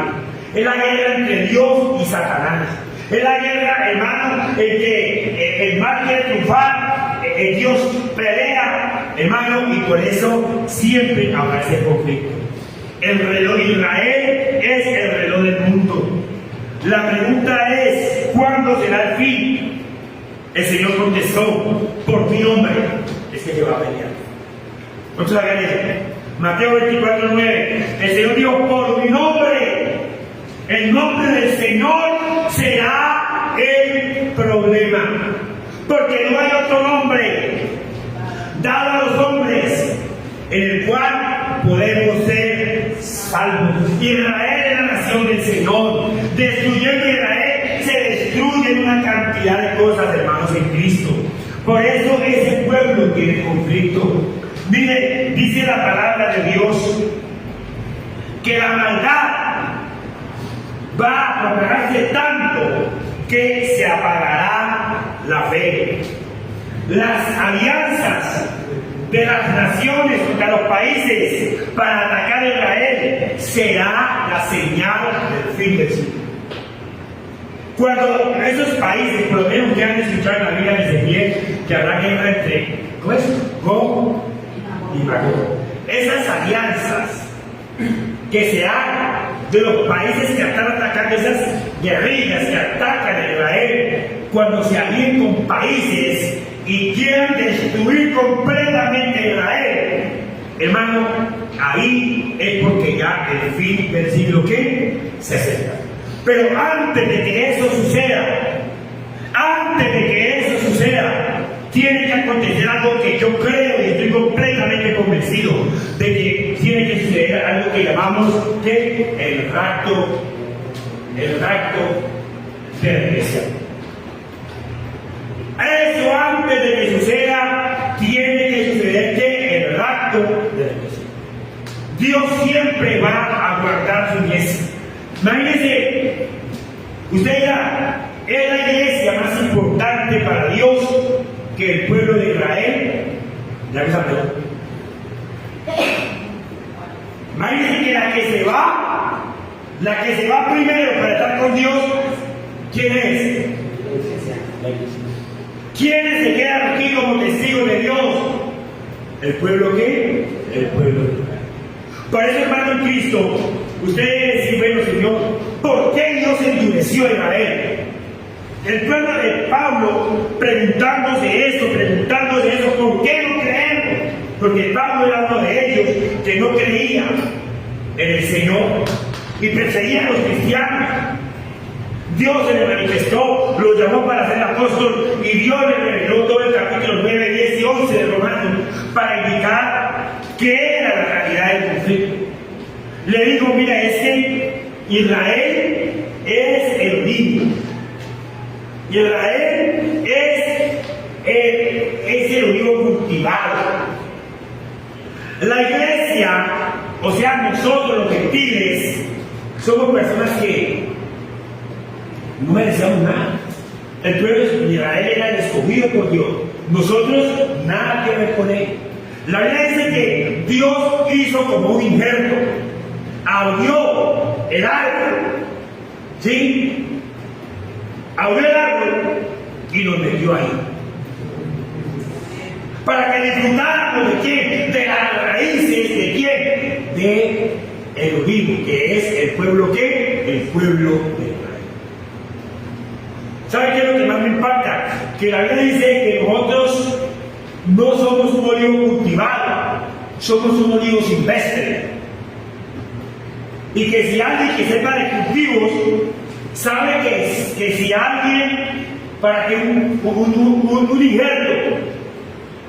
Es la guerra entre Dios y Satanás. Es la guerra, hermano, en que el mal quiere triunfar. Dios pelea, hermano, y por eso siempre habrá ese conflicto. El reloj de Israel es el reloj del mundo. La pregunta es, ¿cuándo será el fin? El Señor contestó, por mi nombre es que se va a pelear. ¿Cuántos hagan eso? Mateo 24:9. El Señor dijo, por mi nombre, el nombre del Señor será el problema. Porque no hay otro nombre dado a los hombres en el cual podemos ser salvos. Israel es la nación del Señor. Destruyendo Israel se destruyen una cantidad de cosas, hermanos, en Cristo. Por eso ese pueblo tiene conflicto. Mire, dice la palabra de Dios que la maldad va a propagarse tanto que se apagará la fe. Las alianzas de las naciones contra los países para atacar a Israel será la señal del fin del siglo. Cuando esos países, por lo menos que han escuchado en la Biblia de Ezequiel, que habrá guerra entre Gog y Magog. Esas alianzas que se hagan de los países que están atacando, esas guerrillas que atacan a Israel, cuando se alíen con países y quieran destruir completamente a Israel, hermano, ahí es porque ya el fin del siglo que se acerca. Pero antes de que eso suceda, tiene que acontecer algo que yo creo y estoy completamente convencido de que tiene que suceder algo que llamamos el rapto de la iglesia. Eso antes de que suceda, tiene que suceder el rapto de la iglesia. Dios siempre va a guardar su iglesia. Imagínense, usted dirá, ¿es la iglesia más importante para Dios que el pueblo de Israel? Ya que saben. Imagínense que la que se va primero para estar con Dios, ¿quién es? La iglesia. ¿Quiénes se quedan aquí como testigos de Dios? ¿El pueblo qué? El pueblo de Israel. Por eso, hermano en Cristo, ustedes dicen, bueno, Señor, ¿por qué Dios endureció a Israel? El pueblo de Pablo preguntándose eso, ¿por qué no creemos? Porque Pablo era uno de ellos que no creía en el Señor y perseguía a los cristianos. Dios se le manifestó, lo llamó para ser apóstol y Dios le reveló todo el capítulo 9, 10 y 11 de Romanos para indicar qué era la realidad del conflicto. Le digo, mira, es que Israel es el niño. Israel es el olivo cultivado. O sea, nosotros los gentiles somos personas que no merecíamos nada. El pueblo de Israel era el escogido por Dios. Nosotros nada que ver con él. La Biblia dice que Dios hizo como un injerto, abrió el árbol, ¿sí? Abrió el árbol y nos metió ahí. Para que disfrutáramos de quién, de las raíces de quién, de Elohim, que es el pueblo que, el pueblo de Israel. ¿Sabe qué es lo que más me impacta? Que la Biblia dice que nosotros no somos un olivo cultivado, somos un olivo silvestre. Y que si alguien que sepa de cultivos, sabe que si alguien, para que un injerto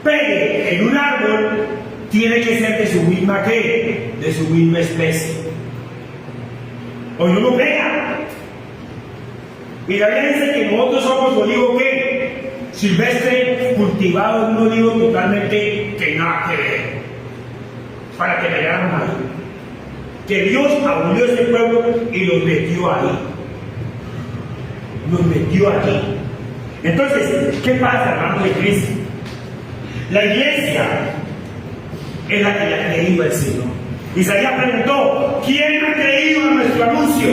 pegue en un árbol, tiene que ser de su misma ¿qué? De su misma especie. O no lo pega. Y la Biblia dice que nosotros somos olivo ¿qué? Silvestre, cultivado en un olivo totalmente que nada que ver. Para que veamos ahí. Que Dios abrió ese pueblo y los metió ahí. Nos metió allí. Entonces, ¿qué pasa, hermanos de Cristo? La iglesia es la que le ha creído al Señor. Isaías preguntó: ¿quién ha creído a nuestro anuncio?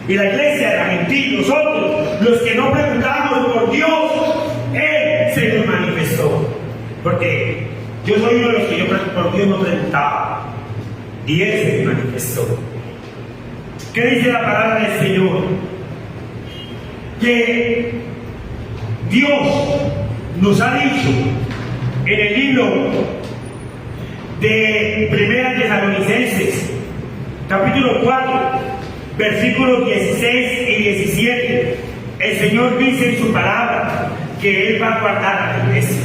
Y la iglesia, la gentil, nosotros, los que no preguntamos por Dios, Él se nos manifestó. Porque yo soy uno de los que yo por Dios no preguntaba. Y Él se me manifestó. ¿Qué dice la palabra del Señor? Que Dios nos ha dicho en el libro de Primera Tesalonicenses, capítulo 4, versículos 16 y 17, el Señor dice en su palabra que Él va a guardar a la iglesia.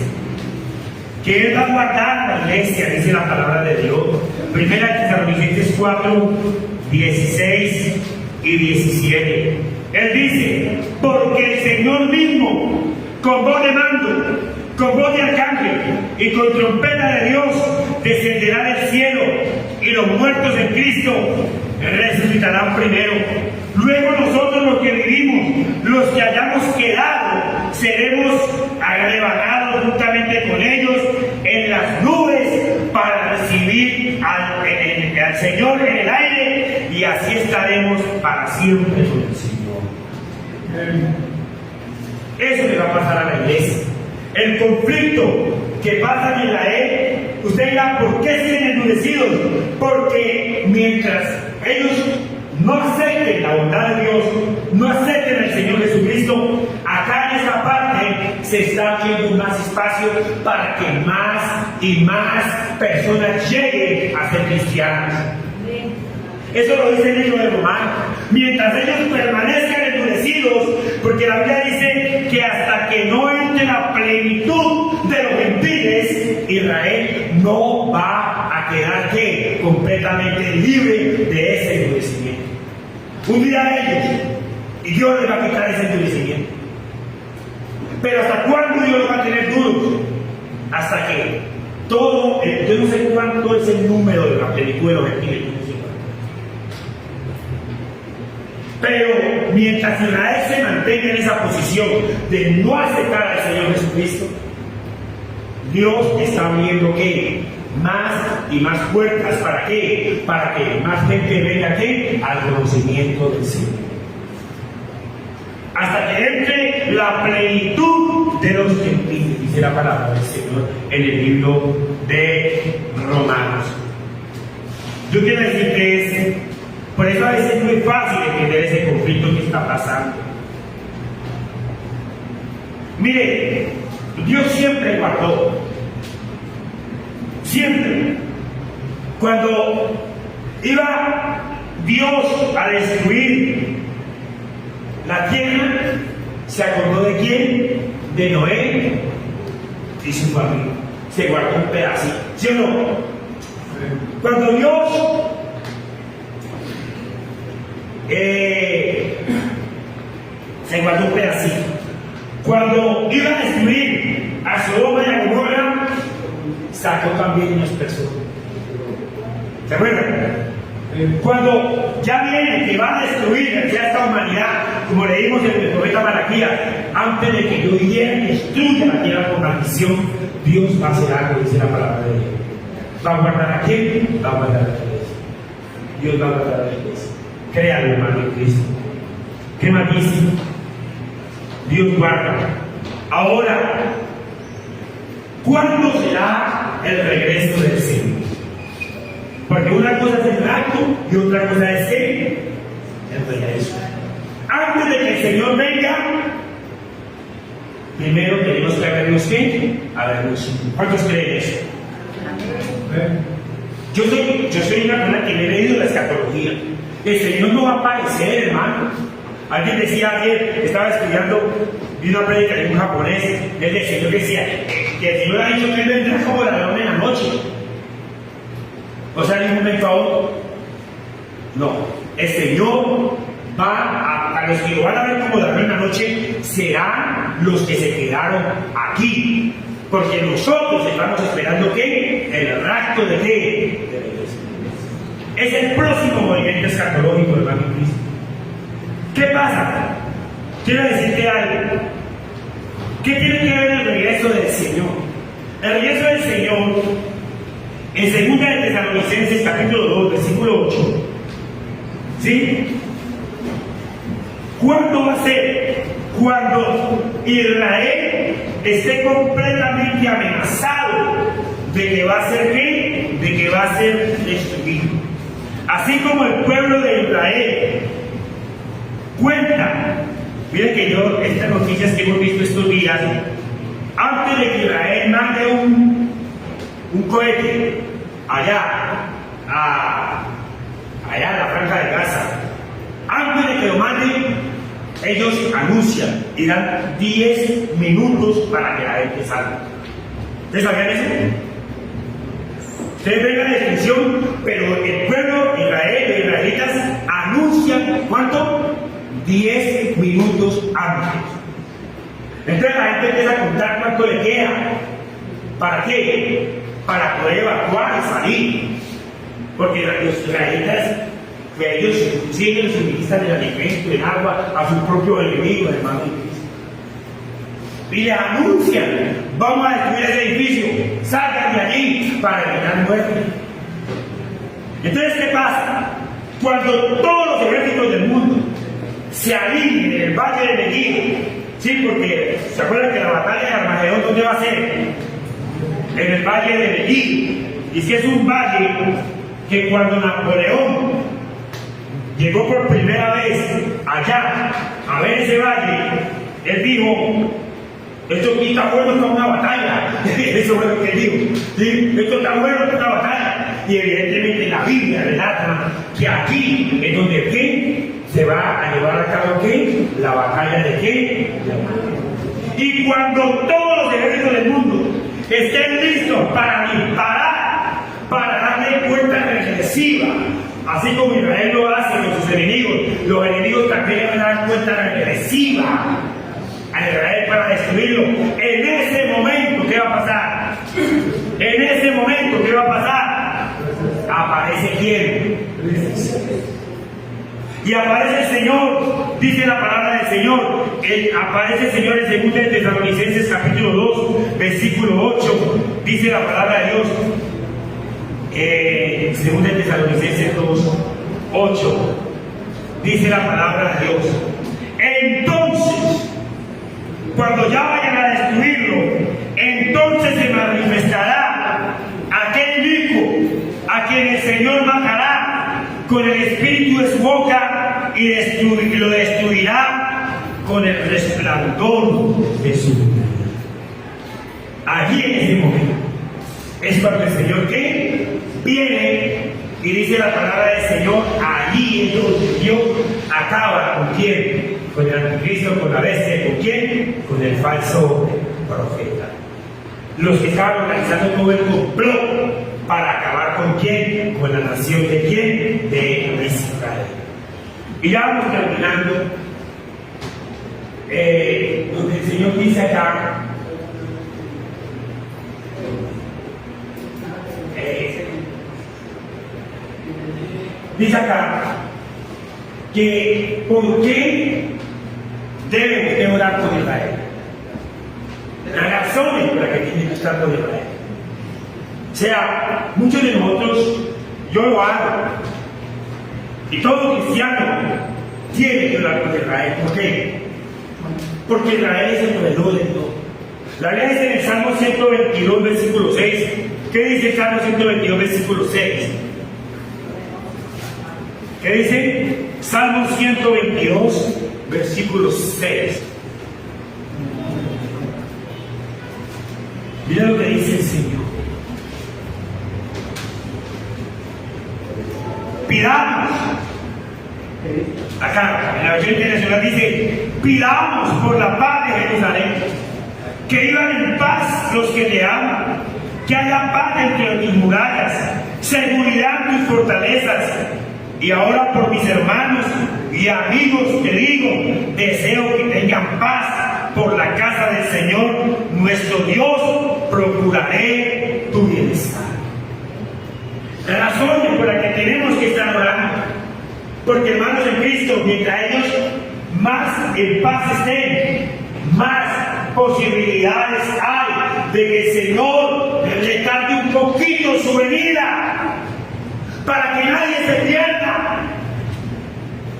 Que Él va a guardar a la iglesia, dice la palabra de Dios. Primera Tesalonicenses 4, 16 y 17. Él dice: porque el Señor mismo, con voz de mando, con voz de arcángel y con trompeta de Dios, descenderá del cielo, y los muertos en Cristo resucitarán primero. Luego nosotros los que vivimos, los que hayamos quedado, seremos arrebatados juntamente con ellos en las nubes para recibir al Señor en el aire, y así estaremos para siempre con el Señor. Eso le va a pasar a la iglesia. El conflicto que pasa en Israel, usted dirá: ¿por qué siguen endurecidos? Porque mientras ellos no acepten la bondad de Dios, no acepten al Señor Jesucristo, acá en esta parte se está abriendo más espacio para que más y más personas lleguen a ser cristianas. Eso lo dice el libro de Romanos. Mientras ellos permanezcan endurecidos, porque la Biblia dice que hasta que no entre la plenitud de los gentiles, Israel no va a quedar ¿qué? Completamente libre de ese endurecimiento. Un día ellos, y Dios les va a quitar ese endurecimiento. Pero ¿hasta cuándo Dios los va a tener duros? Hasta que todo, yo no sé cuánto es el número de la plenitud de los gentiles. Pero mientras Israel se mantenga en esa posición de no aceptar al Señor Jesucristo, Dios está abriendo ¿qué? Más y más puertas. ¿Para qué? Para que más gente venga ¿qué? Al conocimiento del Señor. Hasta que entre la plenitud de los gentiles, dice la palabra del Señor en el libro de Romanos. Yo quiero decirte por eso a veces es muy fácil entender ese conflicto que está pasando. Mire, Dios siempre guardó. Siempre. Cuando iba Dios a destruir la tierra, ¿se acordó de quién? De Noé y su familia. Se guardó un pedacito, ¿sí o no? Cuando Dios se guardó un pedacito. Cuando iba a destruir a Sodoma y a Gomorra, sacó también unas personas. ¿Se acuerdan? Cuando ya viene que va a destruir ya esta humanidad, como leímos en el profeta Malaquías, antes de que yo hiera y destruya la tierra con maldición, Dios va a hacer algo, dice la palabra de Dios. ¿Va a guardar a quién? Va a guardar a la iglesia. Dios va a guardar a la iglesia. Créalo, hermano en Cristo. ¿Qué más dice? Dios guarda. Ahora, ¿cuándo será el regreso del Señor? Porque una cosa es el rapto y otra cosa es el regreso. Antes de que el Señor venga, primero tenemos que habernos ¿qué? Habernos. ¿Cuántos creen eso? Yo soy una persona que me he leído la escatología. El Señor no va a aparecer, hermano. Alguien decía ayer, estaba estudiando, vi una prédica de un japonés, el Señor decía que el Señor ha dicho que Él vendrá como ladrón en la noche. O sea, de un momento a otro. No, el Señor va a los que lo van a ver como ladrón en la noche, serán los que se quedaron aquí. Porque nosotros estamos esperando ¿qué? El rapto de qué? De la iglesia. Es el próximo movimiento escatológico, hermano Cristo. ¿Qué pasa? Quiero decirte algo. ¿Qué tiene que ver el regreso del Señor? El regreso del Señor, en 2 de Tesalonicenses, capítulo 2, versículo 8. ¿Sí? ¿Cuándo va a ser? Cuando Israel esté completamente amenazado de que va a ser ¿qué? De que va a ser destruido. Así como el pueblo de Israel cuenta, mira que yo, estas noticias que hemos visto estos días, antes de que Israel mande un cohete allá a la franja de Gaza, antes de que lo manden, ellos anuncian y dan 10 minutos para que la gente salga. ¿Ustedes sabían eso? Ustedes ven la descripción, pero el pueblo Israel, los israelitas, anuncian ¿cuánto? 10 minutos antes. Entonces la gente empieza a contar cuánto le queda. ¿Para qué? Para poder evacuar y salir. Porque los israelitas, que ellos siguen suministran el alimento, el agua a sus propios enemigos, hermano. Y le anuncian, vamos a destruir ese edificio, salgan de allí para evitar muerte. Entonces, ¿qué pasa? Cuando todos los ejércitos del mundo se alineen en el valle de Megiddo, ¿sí? Porque se acuerdan que la batalla de Armagedón, ¿dónde va a ser? En el valle de Megiddo. Y si es un valle que cuando Napoleón llegó por primera vez allá a ver ese valle, él dijo: esto aquí está bueno para una batalla. Eso fue lo que él dijo. ¿Sí? Esto está bueno para una batalla. Y evidentemente la Biblia relata que aquí es donde ¿qué? Se va a llevar a cabo ¿qué? La batalla de ¿qué? Y cuando todos los ejércitos del mundo estén listos para disparar, para darle cuenta regresiva, así como Israel lo hace con sus enemigos, los enemigos también van a dar cuenta regresiva a Israel para destruirlo. En ese momento, ¿qué va a pasar? En ese momento, ¿qué va a pasar? Aparece ¿quién? Y aparece el Señor, dice la palabra del Señor. Aparece el Señor en 2 de Tesalonicenses capítulo 2, versículo 8. Dice la palabra de Dios. 2 de Tesalonicenses 2, 8. Dice la palabra de Dios. Entonces, cuando ya vayan a destruirlo, entonces se manifestará aquel hijo a quien el Señor matará con el espíritu de su boca y lo destruirá con el resplandor de su luz. Allí en ese momento es cuando el Señor ¿qué? Viene y dice la palabra del Señor. Allí es donde Dios acaba con quién, con el anticristo, con la bestia. ¿Con quién? Con el falso profeta. Los que estaban organizando todo el complot para acabar con quién, con la nación de quién, de Israel. Y ya vamos terminando. Donde el Señor dice acá, Dice acá que ¿por qué deben de orar por Israel? Las razones por las que tienen que estar por Israel. O sea, muchos de nosotros, yo lo hago, y todo cristiano tiene que orar por Israel. ¿Por qué? Porque Israel es el proveedor de todo. La Biblia dice en el Salmo 122, versículo 6. ¿Qué dice el Salmo 122, versículo 6? ¿Qué dice? Salmo 122, versículo 6. Mira lo que dice el Señor. Pidamos. Acá, en la versión internacional dice: pidamos por la paz de Jerusalén, que vivan en paz los que te aman, que haya paz entre tus murallas, seguridad en tus fortalezas. Y ahora por mis hermanos y amigos te digo, deseo que tengan paz por la casa del Señor, nuestro Dios, procuraré tu bienestar. La razón por la que tenemos que estar orando, porque hermanos en Cristo, mientras ellos más en paz estén, más posibilidades hay de que el Señor retarde un poquito su venida, para que nadie se pierda.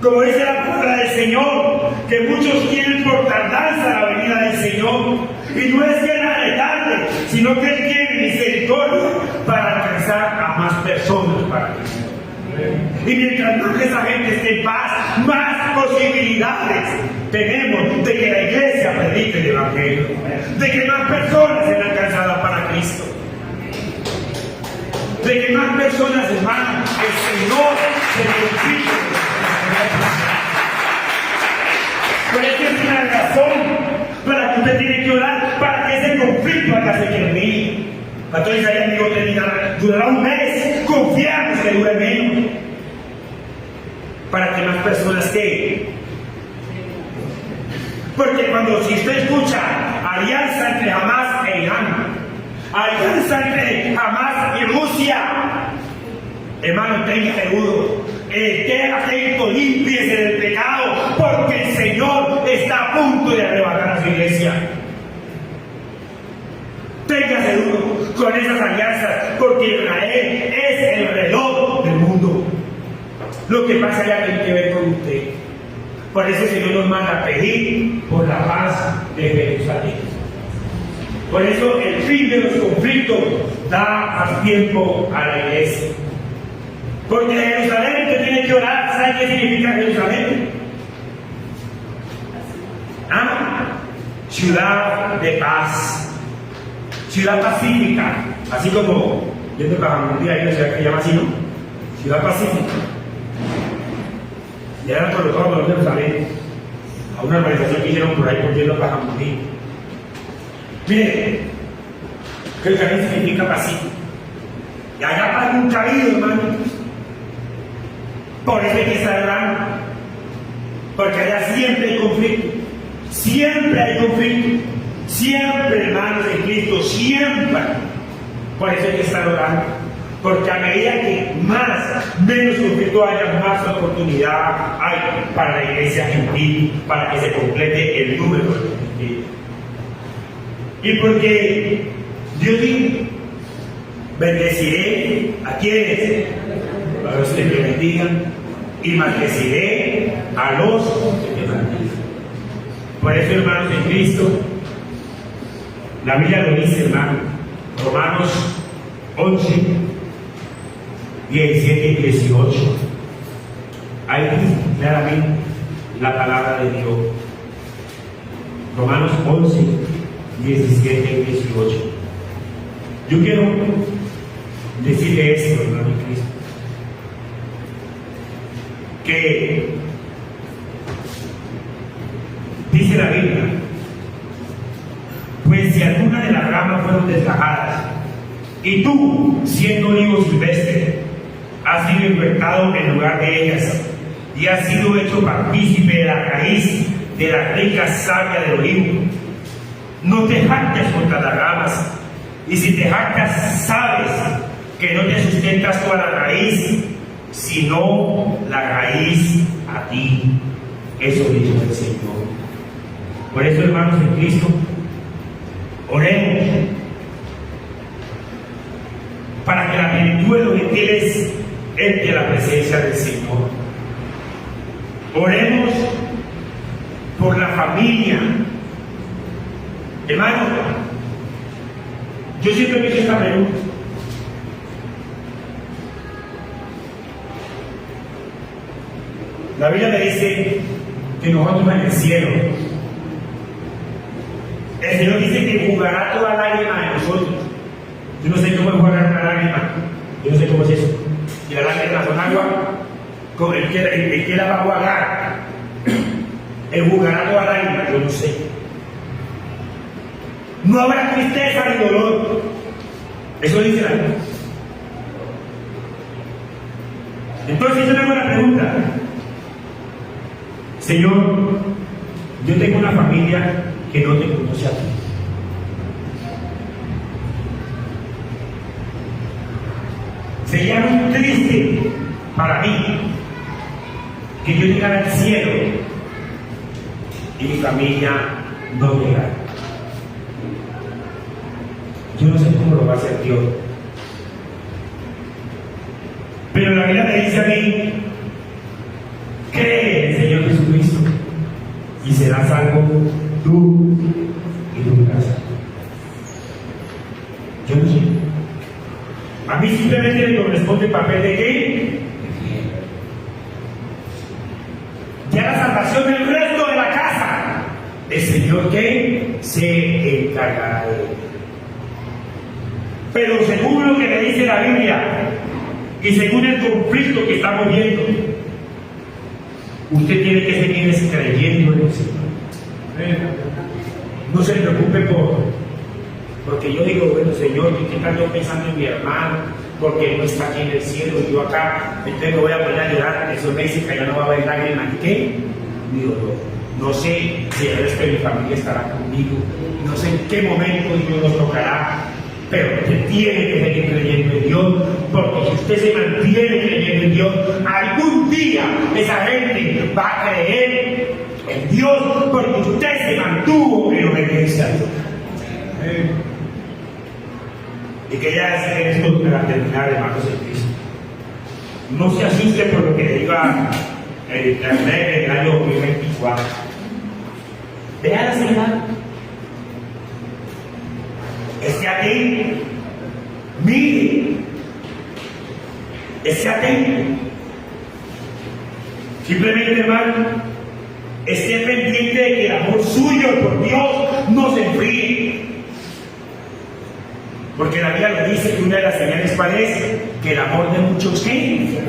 Como dice la palabra del Señor, que muchos quieren por tardanza la venida del Señor, y no es que la retarde, sino que Él tiene misericordia para alcanzar a más personas para Cristo. Y mientras más esa gente esté en paz, más posibilidades tenemos de que la iglesia predique el Evangelio, de que más personas sean alcanzadas para Cristo, de que más personas, hermanos, el Señor se glorifique. Por eso es una razón para que usted tiene que orar, para que ese conflicto acá se termine. Pastor Isaías dijo que durará un mes, confiamos que dure menos, para que más personas queden. Porque si usted escucha alianza entre Hamas e Irán, alianza entre Hamas y Rusia, hermano, tenga seguro, esté atento, límpiese del pecado, porque el Señor está a punto de arrebatar a su iglesia. Tenga seguro con esas alianzas, porque Israel es el reloj del mundo. Lo que pasa ya tiene que ver con usted. Por eso el Señor nos manda a pedir por la paz de Jerusalén. Por eso el fin de los conflictos da más tiempo a la iglesia. Porque Jerusalén usted tiene que orar. ¿Sabe qué significa Jerusalén? Ciudad de paz, ciudad pacífica, así como yendo a Cajamundí, hay una ciudad que se llama así, ¿no? Ciudad pacífica. Y ahora por todo los Jerusalén, a una organización que hicieron por ahí por yendo a Cajamundí. Mire, Jerusalén significa pacífico. Y allá para nunca ha habido, hermano. Por eso hay que estar orando, porque allá siempre hay conflicto. Siempre hay conflicto, siempre, hermanos de Cristo, siempre. Por eso hay que estar orando, porque a medida que menos conflicto haya, más oportunidad hay para la iglesia gentil, para que se complete el número de gentil. Y porque Dios dijo: bendeciré a quienes, a los que me bendigan, y maldeciré a los que me maldigan. Por eso, hermanos en Cristo, la Biblia lo dice, hermano, Romanos 11, 17 y 18. Ahí dice claramente la palabra de Dios. Romanos 11, 17 y 18. Yo quiero decirle esto, hermano en Cristo, que dice la Biblia: pues si alguna de las ramas fueron desgajadas, y tú, siendo olivo silvestre, has sido injertado en lugar de ellas, y has sido hecho partícipe de la raíz de la rica savia del olivo, no te jactes contra las ramas, y si te jactas, sabes que no te sustentas tú a la raíz, sino la raíz a ti. Eso dijo el Señor. Por eso, hermanos en Cristo, oremos para que la plenitud de los gentiles entre a la presencia del Señor. Oremos por la familia. Hermanos, yo siempre me he hecho esta pregunta. La Biblia me dice que nosotros en el cielo, el Señor dice que jugará toda lágrima de nosotros. Yo no sé cómo es jugar una lágrima, yo no sé cómo es eso. Y la lágrima son agua, con el que la va a jugar, él jugará toda lágrima, yo no sé. No habrá tristeza ni dolor. Eso dice la Biblia. Entonces yo le hago la pregunta. Señor, yo tengo una familia que no te conoce a ti. Sería muy triste para mí que yo llegara al cielo y mi familia no llegara. Yo no sé cómo lo va a hacer Dios. Pero la Biblia me dice a mí, cree en el Señor Jesucristo y serás salvo tú y tu casa. Yo no sé. A mí simplemente me corresponde el papel de qué. Ya la salvación del resto de la casa, el Señor que se encargará de él. Pero según lo que me dice la Biblia y según el conflicto que estamos viendo, usted tiene que seguir creyendo en el Señor. No se preocupe porque yo digo, bueno, Señor, ¿qué tal yo pensando en mi hermano? Porque no está aquí en el cielo y yo acá, entonces me voy a poner a llorar. Eso me dice que ya no va a haber lágrimas. ¿Qué? Ni dolor. No sé si el resto de mi familia estará conmigo. No sé en qué momento Dios nos tocará. Pero usted tiene que seguir creyendo en Dios, porque si usted se mantiene creyendo en Dios, algún día esa gente va a creer en Dios, porque usted se mantuvo en obediencia a Dios. Y quería decir esto para terminar, hermanos en Cristo. No se asuste por lo que le diga el internet en el año 2024. Vea la señal. Esté atento, mire, esté atento. Simplemente, hermano, esté pendiente de que el amor suyo por Dios no se enfríe. Porque la Biblia lo dice que una de las señales parece que el amor de muchos ¿qué?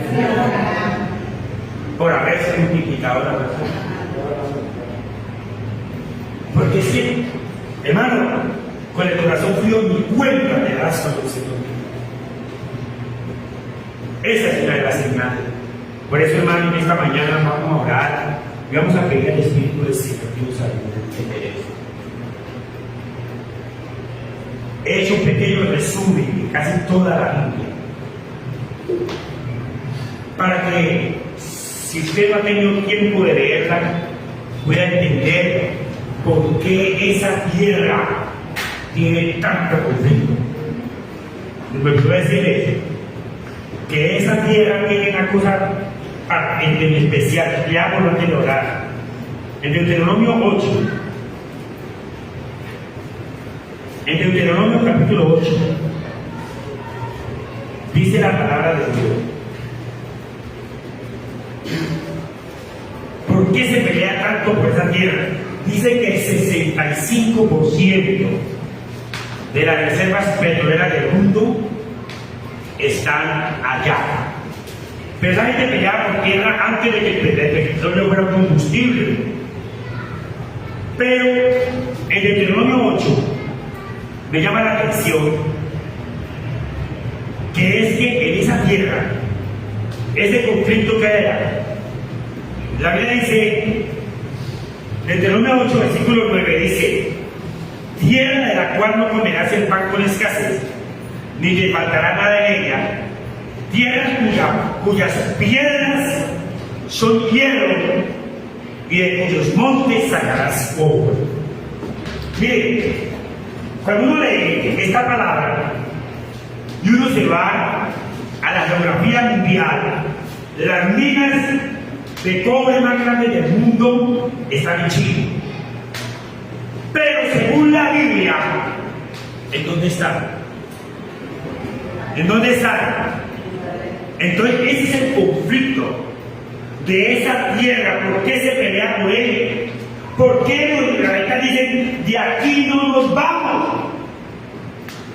Por haberse multiplicado la persona. Porque sí, hermano, con el corazón frío ni cuenta te das cuando el Señor viene. Esa es una de las señales. Por eso, hermano, en esta mañana vamos a orar y vamos a pedir al Espíritu del Señor que nos ayude a entender eso. He hecho un pequeño resumen de casi toda la Biblia para que, si usted no ha tenido tiempo de leerla, pueda entender por qué esa tierra tiene tanto conflicto. Me puedo decirles que esa tierra tiene una cosa en especial. Le hago lo que orar. En Deuteronomio 8, en Deuteronomio capítulo 8, dice la palabra de Dios. ¿Por qué se pelea tanto por esa tierra? Dice que el 65% de las reservas petroleras del mundo están allá. Pero esa gente peleaba por tierra antes de que el petróleo fuera combustible. Pero en Deuteronomio 8 me llama la atención que es que en esa tierra, ese conflicto que era, la Biblia dice, Deuteronomio 8, versículo 9, dice: tierra de la cual no comerás el pan con escasez, ni te faltará nada en ella, tierra cuyas piedras son hierro y de cuyos montes sacarás oro. Mire, cuando uno lee esta palabra y uno se va a la geografía mundial, las minas de cobre más grandes del mundo están en Chile. Pero según la Biblia, ¿en dónde están? ¿En dónde están? Entonces ese es el conflicto de esa tierra. ¿Por qué se pelea por él? ¿Por qué los israelitas dicen, de aquí no nos vamos?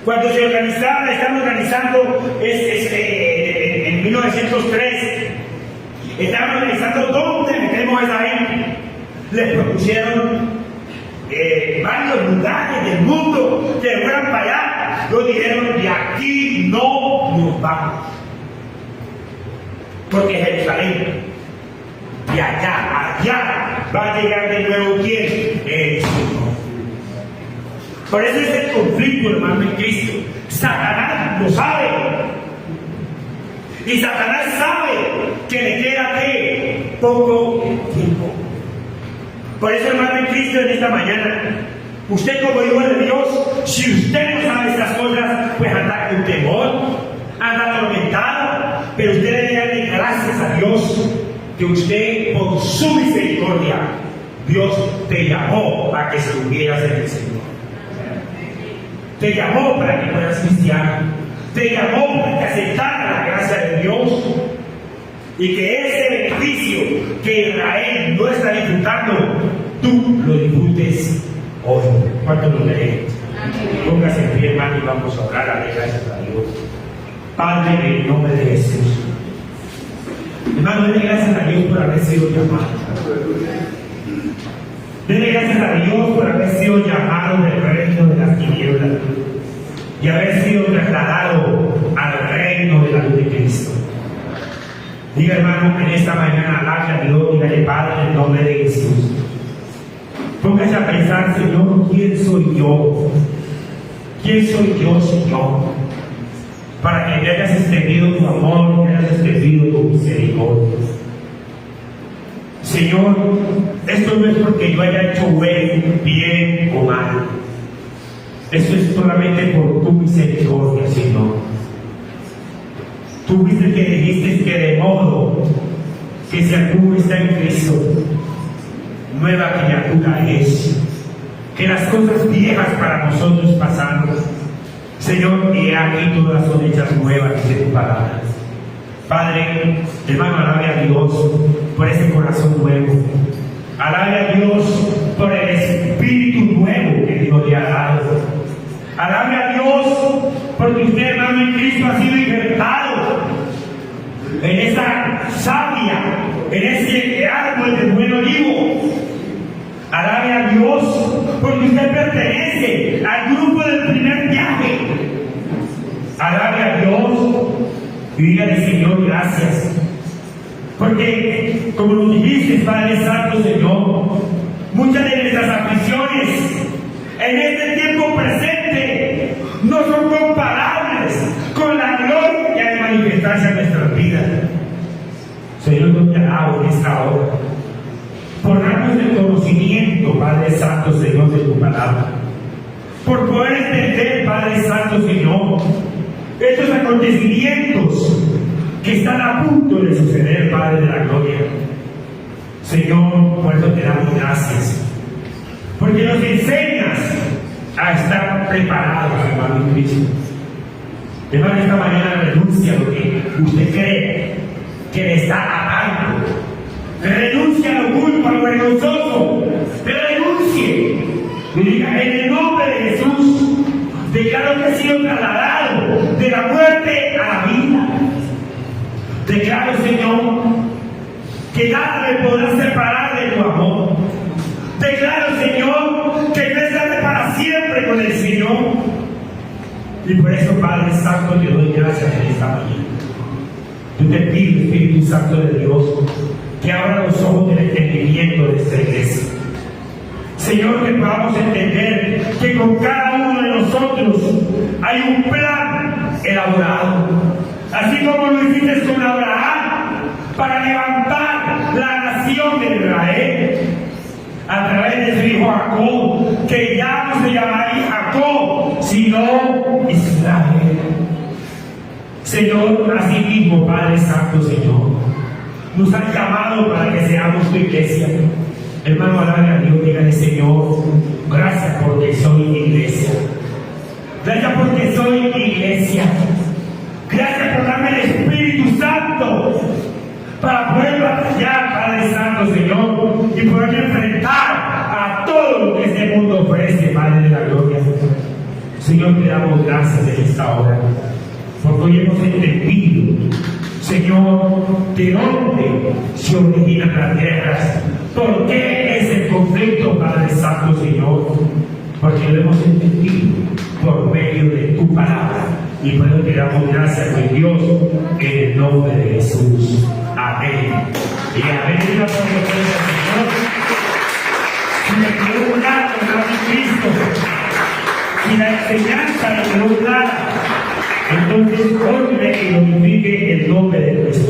Cuando se organizaban, están organizando en 1903, estaban organizando dónde metemos a esa gente. Les propusieron varios lugares del mundo que fueran para allá. Lo dijeron, de aquí no nos vamos. Porque Jerusalén, de allá va a llegar de nuevo ¿quién? El Señor. Por eso es el conflicto, hermano, en Cristo. Satanás lo sabe. Y Satanás sabe que le queda ¿qué? Poco tiempo. Por eso, hermano, en Cristo, en esta mañana, usted como hijo de Dios, si usted no sabe estas cosas, pues anda con temor, anda atormentado, pero usted debe darle gracias a Dios que usted, por su misericordia, Dios te llamó a que se hubieras en el Señor. Te llamó para que fueras cristiano. Te llamó para que aceptaras la gracia de Dios. Y que ese beneficio que Israel no está disfrutando, tú lo disfrutes hoy. ¿Cuánto lo lees? Póngase en pie, hermano, y vamos a orar. A dar gracias a Dios. Padre, en el nombre de Jesús. Hermano, dele gracias a Dios por haber sido llamado. Dele gracias a Dios por haber sido llamado del reino de las tinieblas y haber sido trasladado al reino de la luz de Cristo. Diga, hermano, en esta mañana alabe a Dios, dígale, Padre, en el nombre de Jesús. Póngase a pensar, Señor, ¿quién soy yo? ¿Quién soy yo, Señor? Para que me hayas extendido tu amor, me hayas extendido tu misericordia. Señor, esto no es porque yo haya hecho bien o mal. Esto es solamente por tu misericordia, Señor. Tú viste que dijiste que de modo que si alguno está en Cristo, nueva criatura es. Que las cosas viejas para nosotros pasaron. Señor, y aquí todas son hechas nuevas de tu palabra. Padre, hermano, alabe a Dios por ese corazón nuevo. Alabe a Dios por el espíritu nuevo que Dios le ha dado. Alabe a Dios porque usted, hermano, en Cristo ha sido libertado en esa savia, en ese árbol de buen olivo. Alabe a Dios porque usted pertenece al grupo del primer viaje. Alabe a Dios y dígale, Señor, gracias. Porque, como lo dijiste, Padre Santo, Señor, muchas de nuestras aflicciones en este tiempo presente no son comparables con la gloria que ha de manifestarse en nuestras vidas. Señor, yo te alabo en esta hora por darnos el conocimiento, Padre Santo, Señor, de tu palabra, por poder entender, Padre Santo, Señor, estos acontecimientos que están a punto de suceder, Padre de la gloria. Señor, por eso te damos gracias, porque nos enseñas a estar preparados, hermano en Cristo. Hermano, esta mañana renuncia a lo que usted cree que le está atando. Renuncia a lo oculto, a lo vergonzoso. Renuncie. Y diga, en el nombre de Jesús, declaro que he sido trasladado de la muerte a la vida. Declaro, Señor, que nada me podrá separar de tu amor. Declaro, Señor, que yo estaré para siempre con el Señor. Y por eso, Padre Santo, te doy gracias en esta mañana. Yo te pido, Espíritu Santo de Dios, que abra los ojos del entendimiento de esta iglesia. Señor, que podamos entender que con cada uno de nosotros hay un plan elaborado. Así como lo hiciste con Abraham, para levantar la nación de Israel a través de su hijo Jacob, que ya no se llamaría Jacob, sino Israel. Señor, así mismo, Padre Santo, Señor, nos has llamado para que seamos tu iglesia. Hermano, alabe a Dios, dígale: Señor, gracias porque soy iglesia. Gracias porque soy iglesia. Gracias por darme el Espíritu Santo para poder batallar, Padre Santo, Señor, y poder enfrentar a todo lo que este mundo ofrece, Padre de la gloria. Señor, te damos gracias en esta hora, porque hoy hemos entendido, Señor, de dónde se originan las guerras, por qué es el conflicto, Padre Santo, Señor, porque lo hemos entendido por medio de tu palabra. Y por eso te damos gracias, mi Dios, en el nombre de Jesús. Amén. Y amén. Diga por lo que es el Señor. Si me quedó un lado, en Cristo, si la enseñanza me quedó un lado, entonces honre y glorifique el nombre de Jesús.